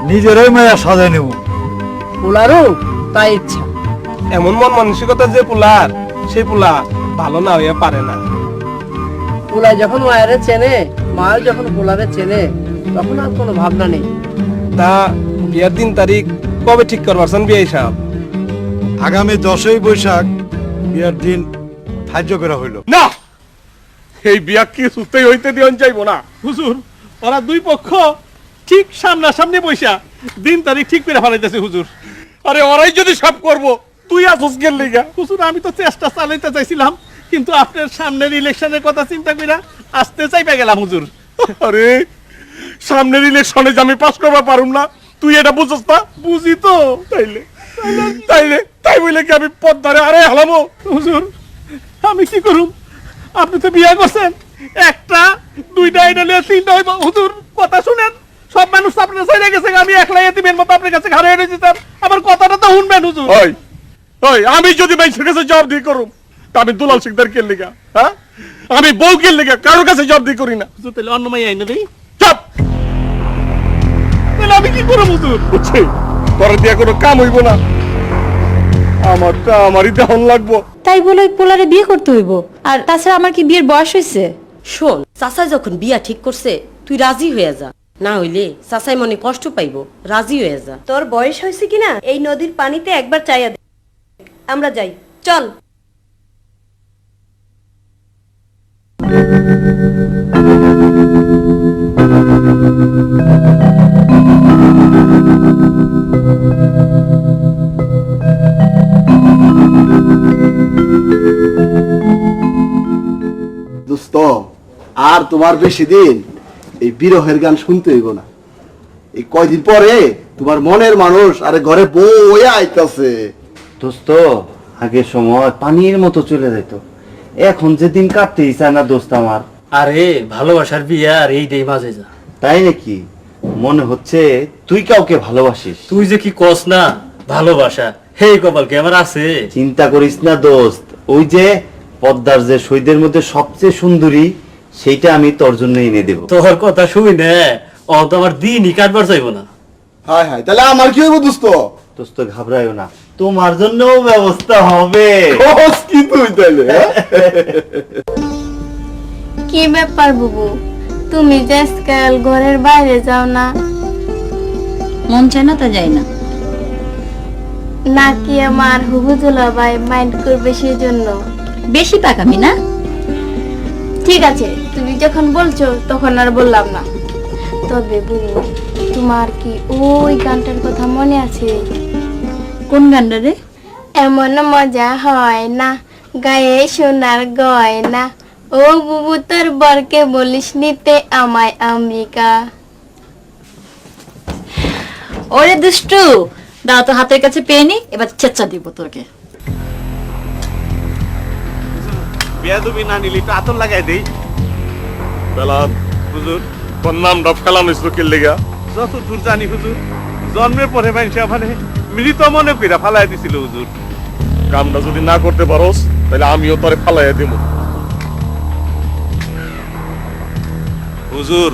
নিজেরাই মায়া সাজায় নেব। পোলারও তাই ইচ্ছা। এমন মন মানসিকতা যে পোলার, সেই পোলা ভালো না হইয়া পারে না। পোলায় যখন মায়ের চেনে, মায়ের যখন পোলারে চেনে, তখন আর কোনো ভাবনা নেই। তা বিয়ের দিন তারিখ কবে ঠিক করবারছেন বিয়ে সাহেব? আগামী 10ই বৈশাখ বিয়ের দিন ধার্য করা হইল। না, এই বিয়া কিছুতেই হইতে দিয়ন যাইবো না হুজুর। ওরা দুই পক্ষ ঠিক সামনাসামনি বৈশা দিন তারিখ ঠিক করে ফেলাইতেছে হুজুর। আরে ওরাই যদি সব করব, তুই আসস গেল লিগা? হুজুর আমি তো চেষ্টা চালাইতে চাইছিলাম, কিন্তু আপনার সামনের ইলেকশনের কথা চিন্তা কইরা আসতে চাইপা গেলাম হুজুর। আরে সামনের ইলেকশনে যে আমি পাস করবা পারুম না, তুই এটা বুঝছ না? বুঝি তো। তাই বলে কি আমি পদ্মারে আরে হালামো? হুজুর আমি কি করুম? আপনি তো বিয়ে করছেন, একটা দুইটা এটা নিয়ে তিনটা হইব। হুজুর কথা শুনেন, সব মানুষ আপনার ছেড়ে গেছে, আমি একলাই এতিমের মতো আপনার কাছে ঘাড়ে এনে দিতাম। আমার কথাটা তো শুনবেন হুজুর। ওই আমি যদি মানুষের কাছে জবাব দিয়ে করুম, তা আমি দুলাল সিকদার কে লিগা? হ্যাঁ, আমি বউ কে লিগা কারোর কাছে জবাব দিয়ে করি না। হুজুর তাহলে অন্য মাই আইনে দেই। চাপ, তাহলে আমি কি করব হুজুর? বুঝছি তোর দিয়া কোনো কাম হইব না, আমারটা আমারই দেহন লাগবো। তাই বলে পোলারে বিয়ে করতে হইব? আর তাছাড়া আমার কি বিয়ের বয়স হয়েছে? শোন, চাচা যখন বিয়া ঠিক করছে তুই রাজি হয়ে যা, না হইলে চাচাই মনে কষ্ট পাইব। রাজি হয়ে যা। তোর বয়স হয়েছে কিনা এই নদীর পানিতে একবার চাইয়া দে। আমরা যাই, চল। দোস্ত, আর তোমার বেশি দিন এই বিরহের গান শুনতে হইব না। এই কয়দিন পরে তোমার মনের মানুষ আরে ঘরে বউ হয়ে আইতাছে। দোস্ত, আগের সময় পানির মতো চলে যেত, এখন যে দিন কাটতেই চায় না দোস্ত আমার। আরে ভালোবাসার বিয়ে আর এইটাই মাঝে যা। তাই নাকি? মনে হচ্ছে তুই কাউকে ভালোবাসিস। তুই যে কি কস না ভালোবাসা, হেই কপাল কি আমার আছে? চিন্তা করিস না দোস্ত, ওই যে পদ্মার যে সৈদের মধ্যে সবচেয়ে সুন্দরী, সেইটা আমি তোর জন্য এনে দেব। তোর কথা শুই না, ও তো আমার দিনই কাটবার চাইব না। হায় হায়, তাহলে আমার কি হইব দোস্ত? দোস্ত ঘাবড়াইও না, তোমার জন্য ব্যবস্থা হবে। কি তুই তাইলে? কি ব্যাপার বুবু, তুমি যে আজকাল ঘরের বাইরে যাও না? মন চায় না তা যাই না। নাকি আমার হুবুদুলা ভাই মাইন্ড করবে সেই জন্য? বেশি পাকামি না? ঠিক আছে, তুমি যখন বলছো তখন আর বললাম না। তবে বুবু, তোমার কি ওই গানটার কথা মনে আছে? কোন গানটা রে? এমন মজা হয় না গায়ে সোনার গয়না, ও বুবু তোর বরকে বলিস নিতে আমায় আমেরিকা। ওরে দুষ্টু, দাও তো হাতের কাছে পেয়ে নি, এবার চেচ্চা দিব তোকে। বেয়াদবি না নিলি তো আতর লাগাই দেই। বেলাল হুজুর, তোর নামটা ফেলানো হয়েছিল কে লিগা? যতদূর জানি হুজুর, জন্মের পরে মানুষ মানে মৃত মনে কইরা ফালাই দিছিল হুজুর। কামটা যদি না করতে পারোস তাহলে আমিও তোরে ফালাইয়া দেব। হুজুর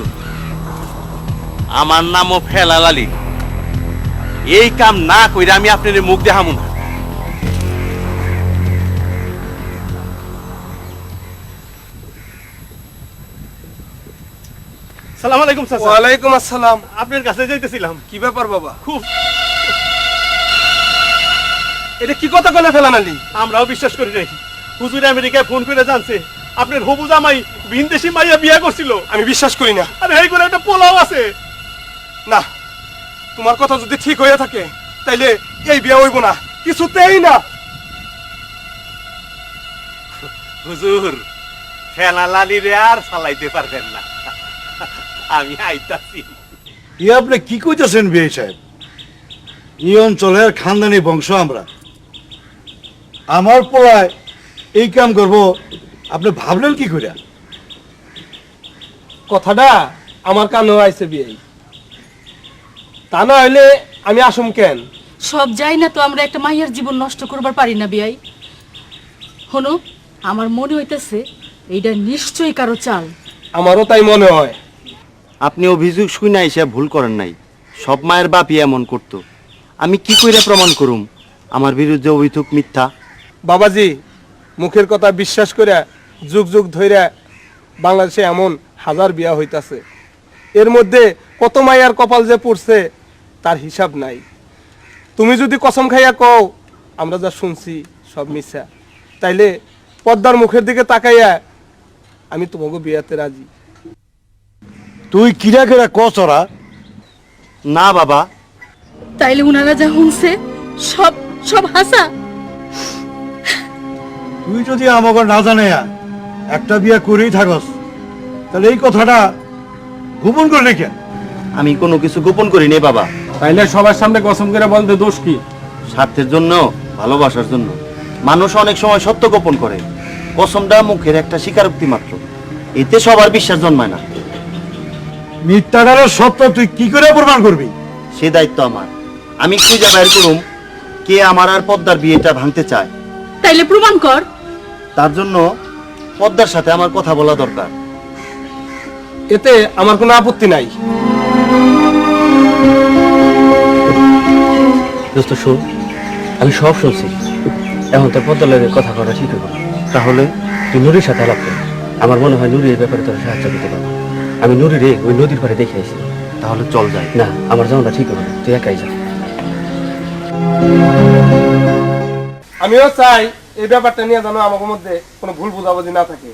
আমার নামও ফেলাল আলী, এই কাম না কইরা আমি আপনার মুখ দেখামু না। সালাম আলাইকুম চাচা। ওয়ালাইকুম আসসালাম। আপনার কাছে যাইতেছিলাম। কি ব্যাপার বাবা? খুব এটা কি কথা বলে ফেলান আলী? আমরাও বিশ্বাস করি নাই। হুজুর আমেরিকায় ফোন করে জানছে আপনার হবু জামাই ভিনদেশি মাইয়া বিয়া করছিল। আমি বিশ্বাস করি না। আরে এই করে একটা পোলাও আছে। না, তোমার কথা যদি ঠিক হয়ে থাকে তাইলে এই বিয়ে হইব না, কিছুতেই না। হুজুর ফেলাল আলী রে আর চালাইতে পারবেন না, আমি আইতাছি। ই আপনি কি কইতেছেন বিয়ে সাহেব? এই অঞ্চলের খানদানি বংশ আমরা। আমার পোলায় এই কাম করব আপনি ভাবলেন কি করে? কথাটা আমার কানেও আইছে বিয়ে, তা না হইলে আমি আসুম কেন? সব যাই না তো আমরা একটা মাইয়ার জীবন নষ্ট করবার পারি না বিয়াই। হনো, আমার মনে হইতেছে এইটা নিশ্চয়ই কারো চাল। আমারও তাই মনে হয়। আপনি অভিযোগ শুনে এসে ভুল করেন নাই। সব মায়ের বাপই এমন করত। আমি কি কইরা প্রমাণ করুম আমার বিরুদ্ধে অভিযোগ মিথ্যা? বাবাজি, মুখের কথা বিশ্বাস করে যুগ যুগ ধইরা বাংলাদেশে এমন হাজার বিয়া হইতাছে, এর মধ্যে কত মাইয়ার কপাল যে পড়ছে তার হিসাব নাই। তুমি যদি কসম খাইয়া কও আমরা যা শুনছি সব মিথ্যা, তাইলে পদ্মার মুখের দিকে তাকাইয়া আমি তোমাকে বিয়াতে রাজি। তুই কিরা কিরা কচরা? না বাবা, তাইলে উনারা যা শুনছে সব সব হাসা। তুই যদি আমাকে না জানে একটা বিয়া করেই থাকস, তাহলে এই কথাটা গোপন করলি কেন? আমি কোনো কিছু গোপন করি নাই বাবা। তাইলে সবার সামনে কসম করে বলতে দোষ কি? স্বার্থের জন্য, ভালোবাসার জন্য মানুষ অনেক সময় সত্য গোপন করে। কসমটা মুখের একটা স্বীকারোক্তি মাত্র, এতে সবার বিশ্বাস জন্মায় না। মিথ্যাটার সত্য তুই কি করে প্রমাণ করবি? সে দায়িত্ব আমার। আমি খুঁজে বের করুম কে আমার আর পদ্মার বিয়েটা ভাঙতে চায়। তাইলে প্রমাণ কর। তার জন্য পদ্মার সাথে আমার কথা বলা দরকার। এতে আমার কোনো আপত্তি নাই। দোস্ত শোন, আমি সব শুনছি। এখন তোর পদ্মা লাগে কথা করা ঠিক হবে। তাহলে তুই নুরির সাথে আলাপ কর। আমার মনে হয় নুরি এই ব্যাপারে তোর সাহায্য করতে পারবে। আমি নুরি রে ওই নদীর পাড়ে দেখে আসি। তাহলে চল যাই। না, আমার যাওয়াটা ঠিক হবে না, তুই একাই যা। আমিও চাই এই ব্যাপারটা নিয়ে যেন আমাদের মধ্যে কোনো ভুল বোঝাবুঝি না থাকে।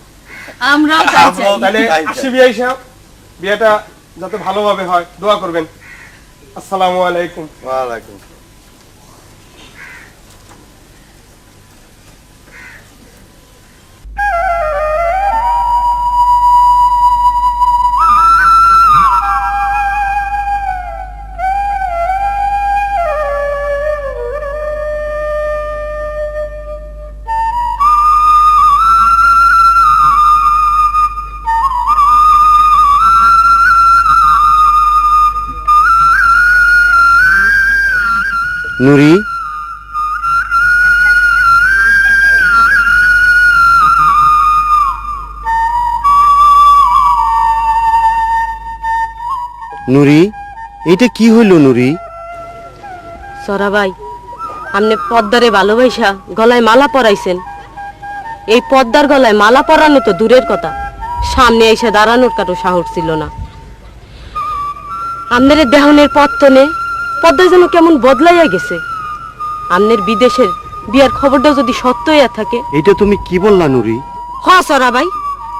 আমরাও তাহলে আসি বিয়ে হিসাব, বিয়েটা যাতে ভালোভাবে হয় দোয়া করবেন। আসসালামু আলাইকুম। ওয়ালাইকুম। নুরি, নুরি, এটা কি হইল নুরি? সরা ভাই, আপনি পদ্মারে ভালোবাসা গলায় মালা পরাইছেন। এই পদ্মার গলায় মালা পরানো তো দূরের কথা, সামনে এসে দাঁড়ানোর কারো সাহস ছিল না। আপনার দেহনের পত্তনে পদ্মা যেন কেমন বদলাইয়া গেছে। আপনার বিদেশের বিয়ার খবরটা যদি সত্য হইয়া থাকে। এটা তুমি কি বললা নুরি? হ সরা ভাই,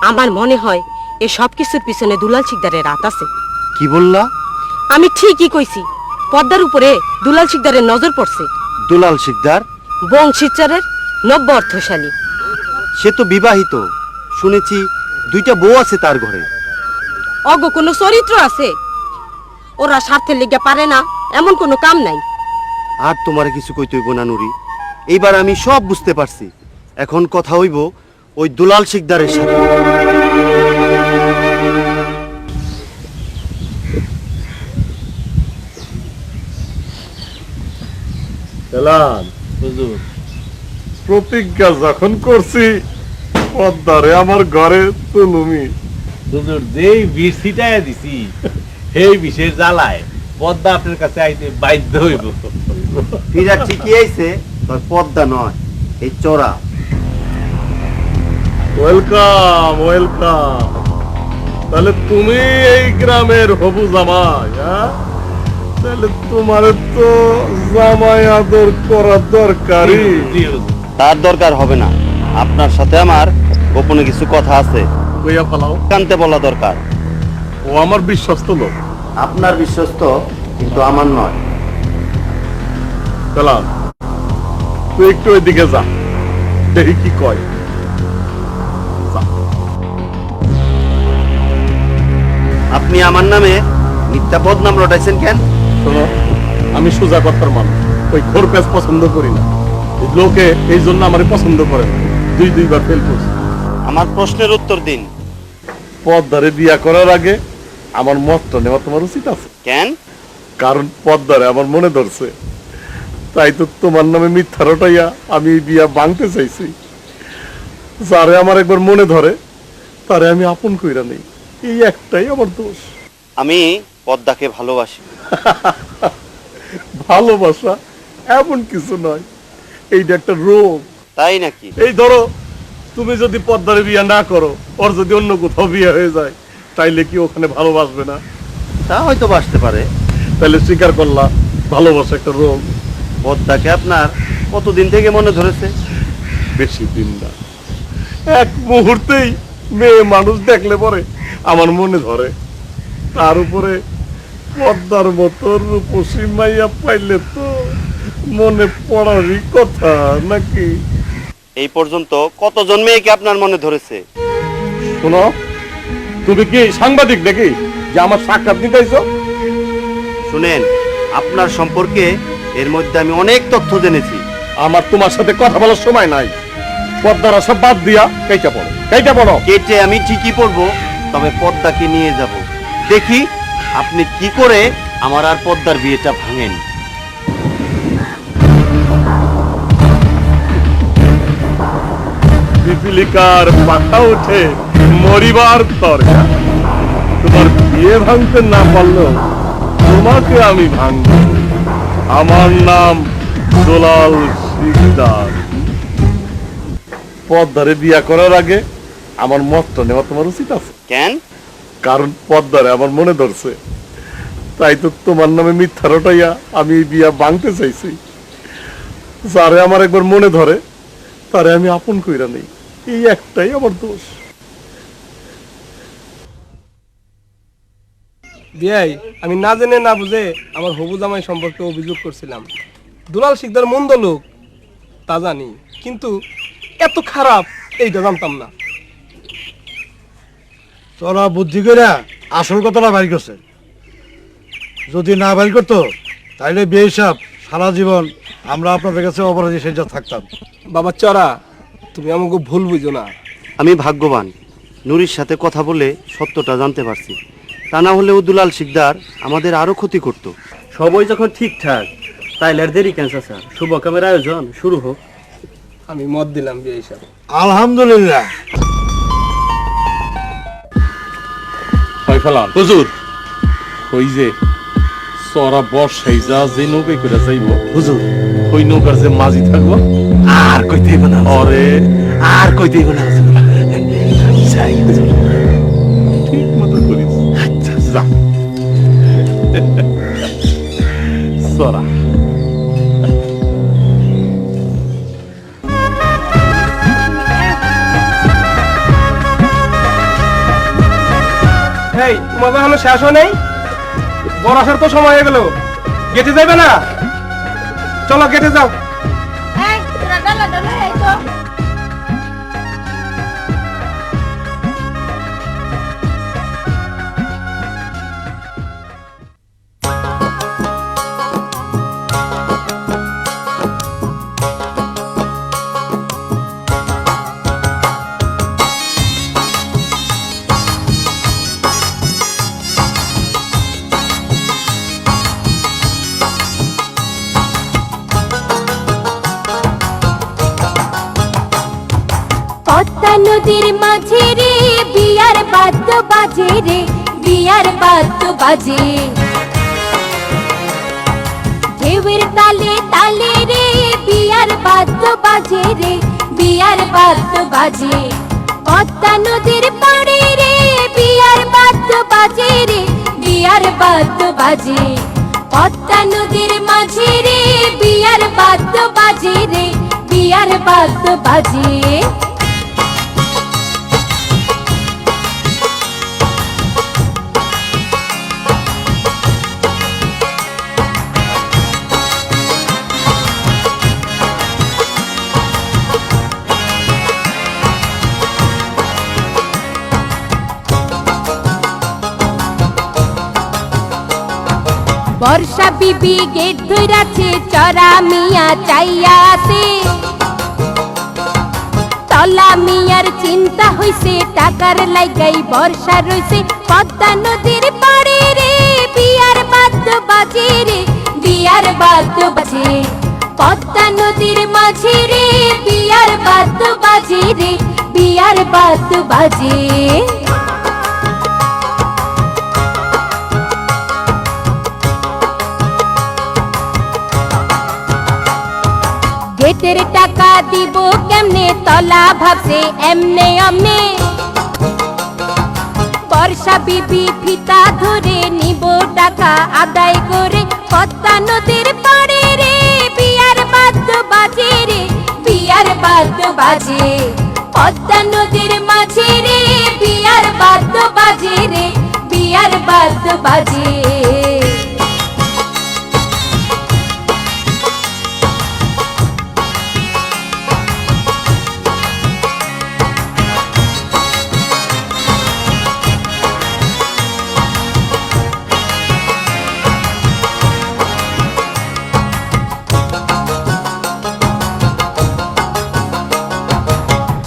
আমার মনে হয় এই সব কিছুর পিছনে দুলাল শিকদারের রাত আছে। কি বললা? আমি ঠিকই কইছি, পদ্মার উপরে দুলাল শিকদারের নজর পড়ছে। দুলাল শিকদার বংশীচরের নব্য অর্থশালী। সে তো বিবাহিত, শুনেছি 2টা বউ আছে তার ঘরে। অগ কোনো চরিত্র আছে? ওরা স্বার্থের লেগে পারে না এমন কোনো কাম নাই। আর তোমার কিছু কইতে হইব না নুরি, এইবার আমি সব বুঝতে পারছি। এখন কথা হইব ওই দুলাল শিকদারের সাথে। হুজুর, প্রতিজ্ঞা যখন করছি পদ্মারে আমার ঘরে তুলুমি। হুজুর, যেই বিষ ছিটাইয়া দিছি সেই বিষের জ্বালায় পদ্মা আপনার কাছে আইতে বাধ্য হইব। ফিরা ঠিকই আইছে, তোর পদ্মা নয়, এই চোরা। Welcome welcome. তাহলে তুমি এই গ্রামের হবু জামাই? তাহলে তোমার তো জামাই আদর করা দরকারই। তার দরকার হবে না, আপনার সাথে আমার গোপনে কিছু কথা আছে। কইয়া ফেলাও। কানতে বলা দরকার। ও আমার বিশ্বস্ত লোক। আপনার বিশ্বস্ত, কিন্তু আমার নয়। কালাম, তুই একটু ওইদিকে যা, দেখি কি কয়। আপনি আমার নামে মিথ্যা বদনাম রটাইছেন কেন? শোনো, আমি সোজা কথার মানুষ, ওই ঘোর পেঁচ পছন্দ করি না। লোকে এই জন্য আমার পছন্দ করে না। দুইবার ফেল করছি। আমার প্রশ্নের উত্তর দিন। পদ্মারে বিয়া করার আগে আমার মতটা নেওয়া তোমার উচিত আছে। কেন? কারণ পদ্মারে আমার মনে ধরছে, তাই তো তোমার নামে মিথ্যা রটাইয়া আমি এই বিয়া ভাঙতে চাইছি। যারে আমার একবার মনে ধরে তারে আমি আপন কইরা নেই, এই একটাই আমার দোষ। আমি পদ্মাকে ভালোবাসি। ভালোবাসা এমন কিছু নয়, এইটা একটা রোগ। তাই নাকি? এই ধরো, তুমি যদি পদ্মারে বিয়া না করো, ওর যদি অন্য কোথাও বিয়ে হয়ে যায়, তাইলে কি ওখানে ভালোবাসবে না? তা হয়তো বাসতে পারে। তাহলে স্বীকার করলা ভালোবাসা একটা রোগ। পদ্মাকে আপনার কতদিন থেকে মনে ধরেছে? বেশি দিন না, এক মুহূর্তেই মেয়ে মানুষ দেখলে পরে আমার মনে ধরে। তার উপরে পদ্মার মতো রূপসী মাইয়া পাইলে তো মনে পড়ারই কথা নাকি? এই পর্যন্ত কতজন মেয়েকে আপনার মনে ধরেছে? শোনো, তুমি কি সাংবাদিক নাকি যে আমার সাক্ষাৎ নিতে আইছো? শুনেন, আপনার সম্পর্কে এর মধ্যে আমি অনেক তথ্য জেনেছি। আমার তোমার সাথে কথা বলার সময় নাই। পদ্মার সব বাদ দিয়া কেটে পড়ো, কেটে পড়ো। কেটে আমি ঠিকই পড়বো, তবে পদ্মাকে নিয়ে যাব। দেখি আপনি কি করে আমার আর পদ্মার বিয়েটা ভাঙেন। পিপিলিকার পাখা উঠে মরিবার তরকা। তোমার বিয়ে ভাঙতে না পারলেও তোমাকে আমি ভাঙব। আমার নাম দুলাল শিকদার। পদ্মারে বিয়া করার আগে আমার মতটা নেওয়া তোমার উচিত আছে। কেন? কারণ পদ্মারে আমার মনে ধরছে, তাই তো তোমার নামে মিথ্যা রটাইয়া আমি এই বিয়া ভাঙতে চাইছি। যারে আমার একবার মনে ধরে তারে আমি আপন কইরা নেই, এই একটাই আমার দোষ। বিয়াই, আমি না জেনে না বুঝে আমার হবু জামাই সম্পর্কে অভিযোগ করছিলাম। দুলাল শিকদার মন্দ লোক তা জানি, কিন্তু এত খারাপ এইটা জানতাম না। তোরা বুদ্ধি করে আসল কথাটা বাড়ি করছে। যদি না বাড়ি করতো তাইলে বিয়ে হিসাব সারা জীবন আমরা আপনাদের কাছে অপরাধী সেজা থাকতাম। বাবা চরা, তুমি আমাকে ভুল বুঝো না। আমি ভাগ্যবান, নুরির সাথে কথা বলে সত্যটা জানতে পারছি। তা না হলে দুলাল শিকদার আমাদের আরো ক্ষতি করত। সবই যখন ঠিকঠাক, তাইলে আর দেরি কেন স্যার? শুভ কামের আয়োজন শুরু হোক। আমি মত দিলাম বিয়ে হিসাব। আলহামদুলিল্লাহ। ফেলান হুজুর, ওই যে চরা বর্ষাই যা যে নৌকায় করে যাইব হুজুর, ওই নৌকার যে মাঝি থাকবো আর কইতেই না, অরে আর কইতেই না। যাই হুজুর। ঠিক মতো করিস। আচ্ছা যা চরা। এই, তোমার এখনো শেষ হয় নাই? বড় আসার তো সময় হয়ে গেল। গেটে যাবে না? চলো গেটে যাও। পদ্মা নদীর মাঝে রে বিয়ার বাদ্য বাজে রে, বিয়ার বাদ্য বাজে। ঢেউয়ের তালে তালে রে বিয়ার বাদ্য বাজে রে, বিয়ার বাদ্য বাজে। পদ্মা নদীর পাড়ে রে বিয়ার বাদ্য বাজে রে, বিয়ার বাদ্য বাজে। পদ্মা নদীর মাঝে রে বিয়ার বাদ্য বাজে রে, বিয়ার বাদ্য বাজে। বর্ষা বিবি গেট ধইরাছে, চরা মিয়া চাইয়া আছে। তলা মিয়ার চিন্তা হইছে টাকার লাগাই বর্ষা রইছে পদ্মা নদীর পাড়ে রে বিয়ার বাদ্য বাজে রে বিয়ার বাদ্য বাজে পদ্মা নদীর মাঝে রে বিয়ার বাদ্য বাজে রে বিয়ার বাদ্য বাজে গেটের টাকা দিব কেমনে তলা ভাবছে এমনে অমনে বর্ষা বিবি ফিতা ধরে নিব টাকা আদায় করে পদ্মা নদীর পাড়ে রে বিয়ার বাদ্য বাজে রে বিয়ার বাদ্য বাজে পদ্মা নদীর মাঝে রে বিয়ার বাদ্য বাজে রে বিয়ার বাদ্য বাজে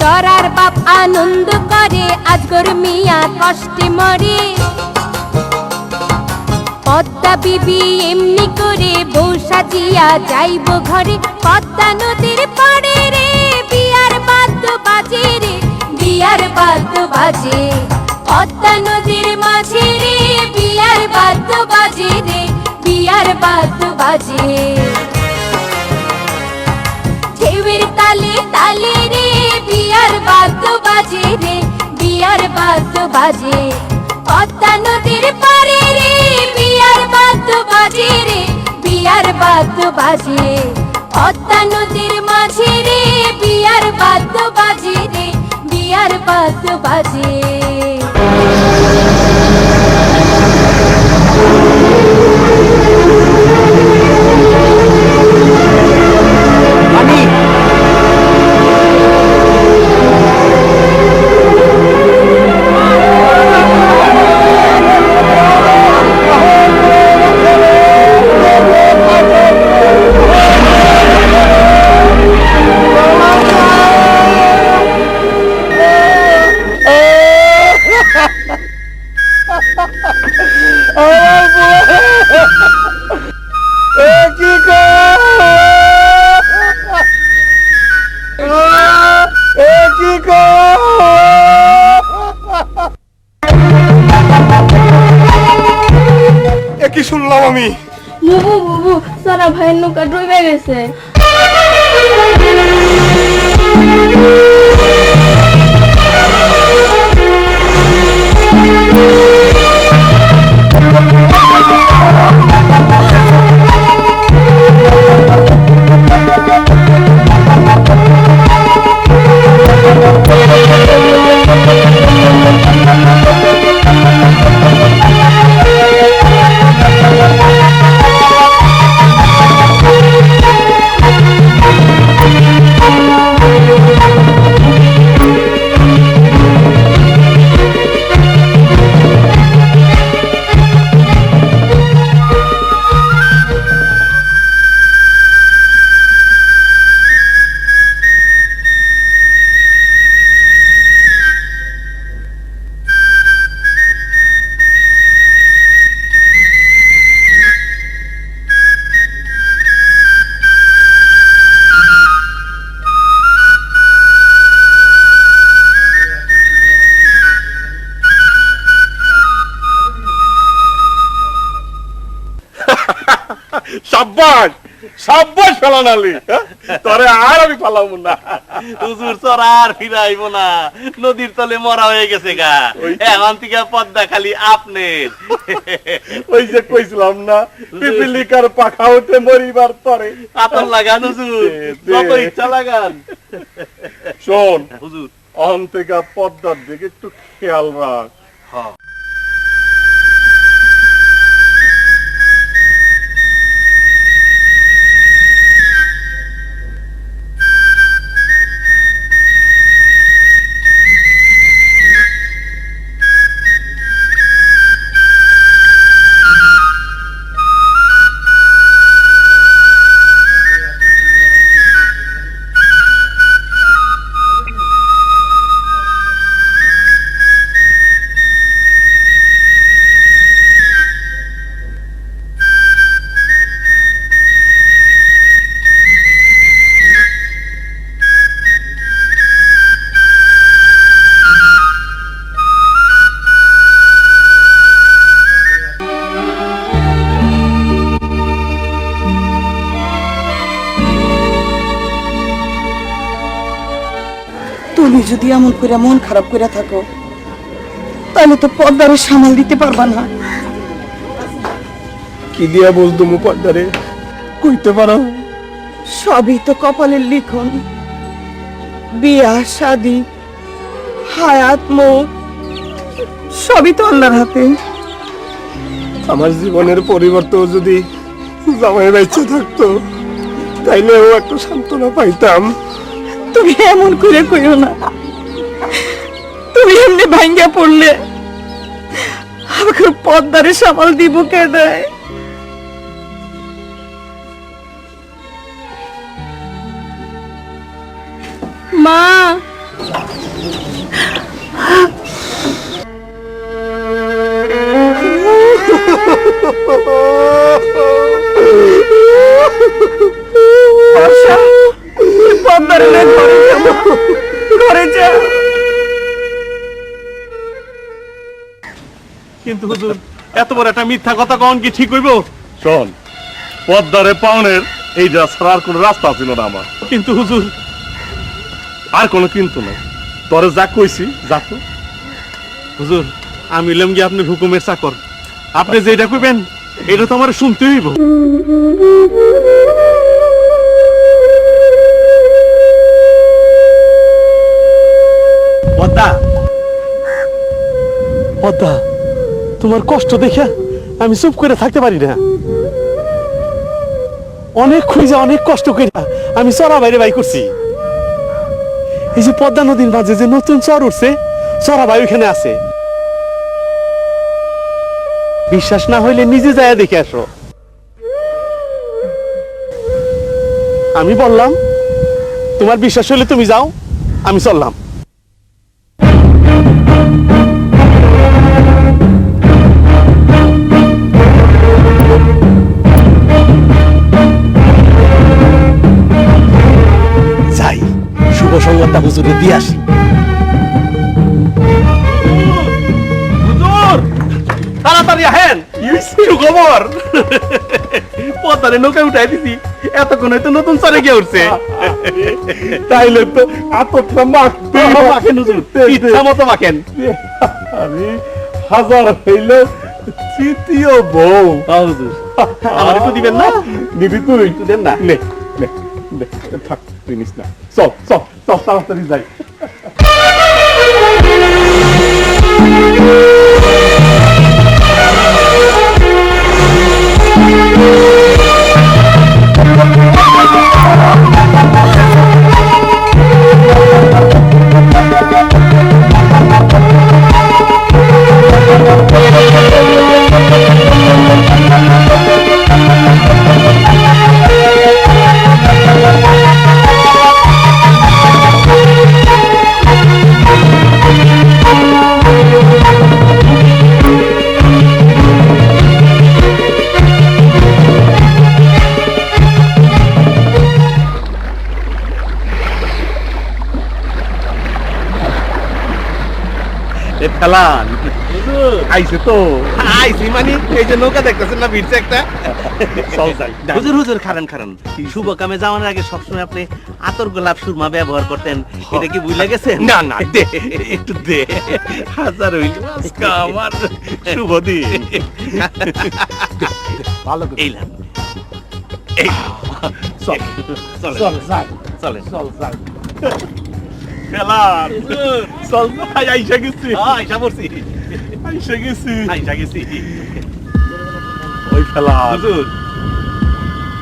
চরার বাপ আনন্দ করে আজগর মিয়া কষ্টে মরে পদ্মা বিবি এমনি করে বউ সাজিয়া যাইব ঘরে পদ্মা নদীর পাড়ে রে বিয়ার বাদ্য বাজে রে বিয়ার বাদ্য বাজে পদ্মা নদীর মাঝে রে বিয়ার বাদ্য বাজে রে বিয়ার বাদ্য বাজে ঢেউয়ের তালে তালে রে বিয়ার বাদ্য বাজে রে বিয়ার বাদ্য বাজে পদ্মা নদীর পাড়ে রে বিয়ার বাদ্য বাজে রে বিয়ার বাদ্য বাজে পদ্মা নদীর মাঝে রে বিয়ার বাদ্য বাজে রে বিয়ার বাদ্য বাজে কি শুনলাম আমি? বুবু বুবু সারা ভাইয়ের নৌকা ডুবে গেছে। সাব্বাস সাব্বাস ফেলান আলী, তোরে আর আমি পালাম না। হুজুর চরা আর ফিরাইব না, নদীর তলে মরা হয়ে গেছে গা, এখন থেকে পদ্মা খালি আপনার। ওই যে কইছিলাম না, পিপিলিকার পাখা উঠে মরিবার তরে। আতর লাগান হুজুর, যত ইচ্ছা লাগান। শোন হুজুর, অহন থেকে পদ্মার দিকে একটু খেয়াল রাখ। যদি এমন করে মন খারাপ করে থাকো তাহলে তো পর্দারে সামাল দিতে পারবা না। কি দিয়া বলতো মু পর্দারে কইতে পারো? সবই তো কপালের লিখন। বিয়া শাদি হায়াত মৌত সবই তো আল্লাহর হাতে। আমার জীবনের পরিবর্তন যদি জামাই বাচ্চা থাকতো তাইলে ও একটা সান্ত্বনা পাইতাম। তুমি এমন করে কইও না। তুমি এমনি ভাঙ্গা পড়লে আমাকে পর্দারে সামাল দিব কে দেয়? মা, পর্দারে নে, ঘরে যা মা, ঘরে যা। কিন্তু হুজুর এত বড় একটা মিথ্যা কথা কন কি ঠিক হইব? শোন, পদ্মারে পাওনের এইটা ছাড়া আর কোনো রাস্তা ছিল না আমার। কিন্তু হুজুর আর কোনো কিন্তু নাই, তরে যা কইছি যা তো। হুজুর আমি হইলাম গিয়ে আপনার হুকুমের চাকর, আপনি যেটা কইবেন এটা তো আমার শুনতে হইব। পদ্মা, পদ্মা, তোমার কষ্ট দেখে আমি চুপ করে থাকতে পারি না। অনেক খুঁজে অনেক কষ্ট করে আমি চড়া বাইরে বাই করছি। এই যে পদ্মা নদীর মাঝে যে নতুন চর উঠছে, চড়া বাই ওখানে আছে। বিশ্বাস না হইলে নিজে যায় দেখে আসো। আমি বললাম তোমার বিশ্বাস হইলে তুমি যাও, আমি চললাম। যাই শুভ সংবাদটা হুজুরে দিয়ে আসি। হুজুর তাড়াতাড়ি আহেন, সুখবর। পদ্মারে নৌকা উঠাই দিছি, এতক্ষণ হয়তো নতুন চরে গিয়ে উঠছে। তাইলে তো আতকটা মাখেন হুজুর, ইচ্ছা মতো মাখেন। আমি হাজার হইলে তৃতীয় বউ। হুজুর আমার একটু দিবেন না? দিবি তুই? একটু দেন না। নে নে নে, থাক তুই নিস না। চল চল চল, তাড়াতাড়ি যাই। ফেলান আইছে তো, আইছি মানে এই যে নৌকা দেখতেছেন না, ভিড়ছে একটা। হুজুর হুজুর খারান খারান, শুভ কামে যাওয়ার আগে সবসময় আপনি আতর গোলাপ সুরমা ব্যবহার করতেন, এটা কি ভুলে গেছেন? না না, দে একটু দে, হাজার হইল আমার শুভ দিন। ভালো এইলাম এই চল চল চল যাই, চলে চল যাই। ফেলান চল যাই, আইসা গেছি, আইসা পড়ছি, আইসা গেছি, আইসা গেছি। ওই ফেলান হুজুর,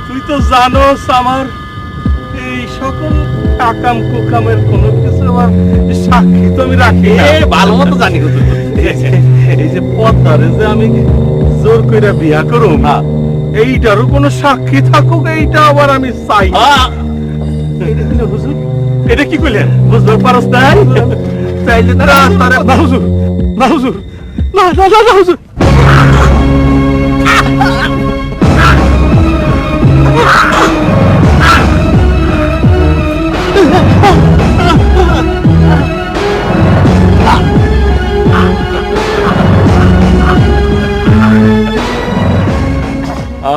তুই তো জানোস আমার এই সকল কাকাম কুকামের কোনো কিছু আমার সাক্ষী তো আমি রাখি না। ভালো মতো জানি হুজুর। এই যে পদ্মারে যে আমি জোর কইরা বিয়া করুম, এইটারও কোনো সাক্ষী থাকুক, এইটা আবার আমি চাই। হুজুর এটা কি কইলেন? বুঝতে পারস নাই? চাইলে তারা না হুজুর, না হুজুর, না না না হুজুর।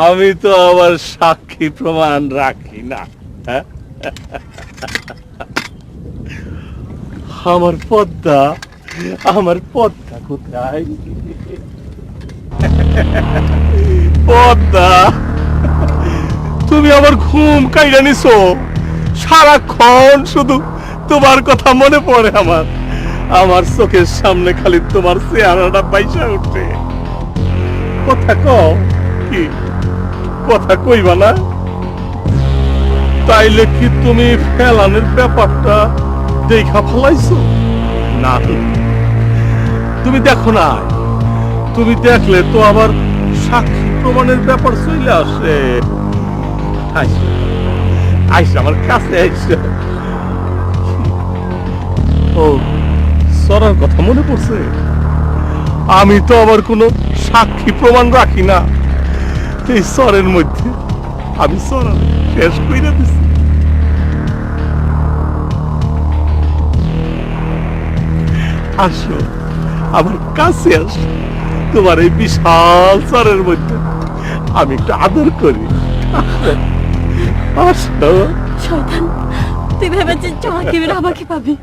আমি তো আবার সাক্ষী প্রমাণ রাখি না। আমার পদ্মা, আমার পদ্মা কোথায়? পদ্মা, তুমি আমার ঘুম কাইরা নিছো। সারাক্ষণ শুধু তোমার কথা মনে পড়ে আমার। আমার চোখের সামনে খালি তোমার চেহারাটা পাইসা উঠে। কথা কও কি? কথা কইবা না? তাইলে কি তুমি ফেলানের ব্যাপারটা দেখা ফেলাইছো? না, তুমি দেখো না। তুমি দেখলে তো আবার সাক্ষী প্রমাণের ব্যাপার চলে আসে। আইসা আমার কাছে আইসা। ও সরার কথা মনে পড়ছে? আমি তো আবার কোনো সাক্ষী প্রমাণ রাখি না। এই সরের মধ্যে আমি সরা শেষ কইরা দিছি। আসো, আমার কাছে আসো। তোমার এই বিশাল সরের মধ্যে আমি একটু আদর করি। আসো। শয়তান, তুই ভেবেছিস আমাকে আমাকে পাবি?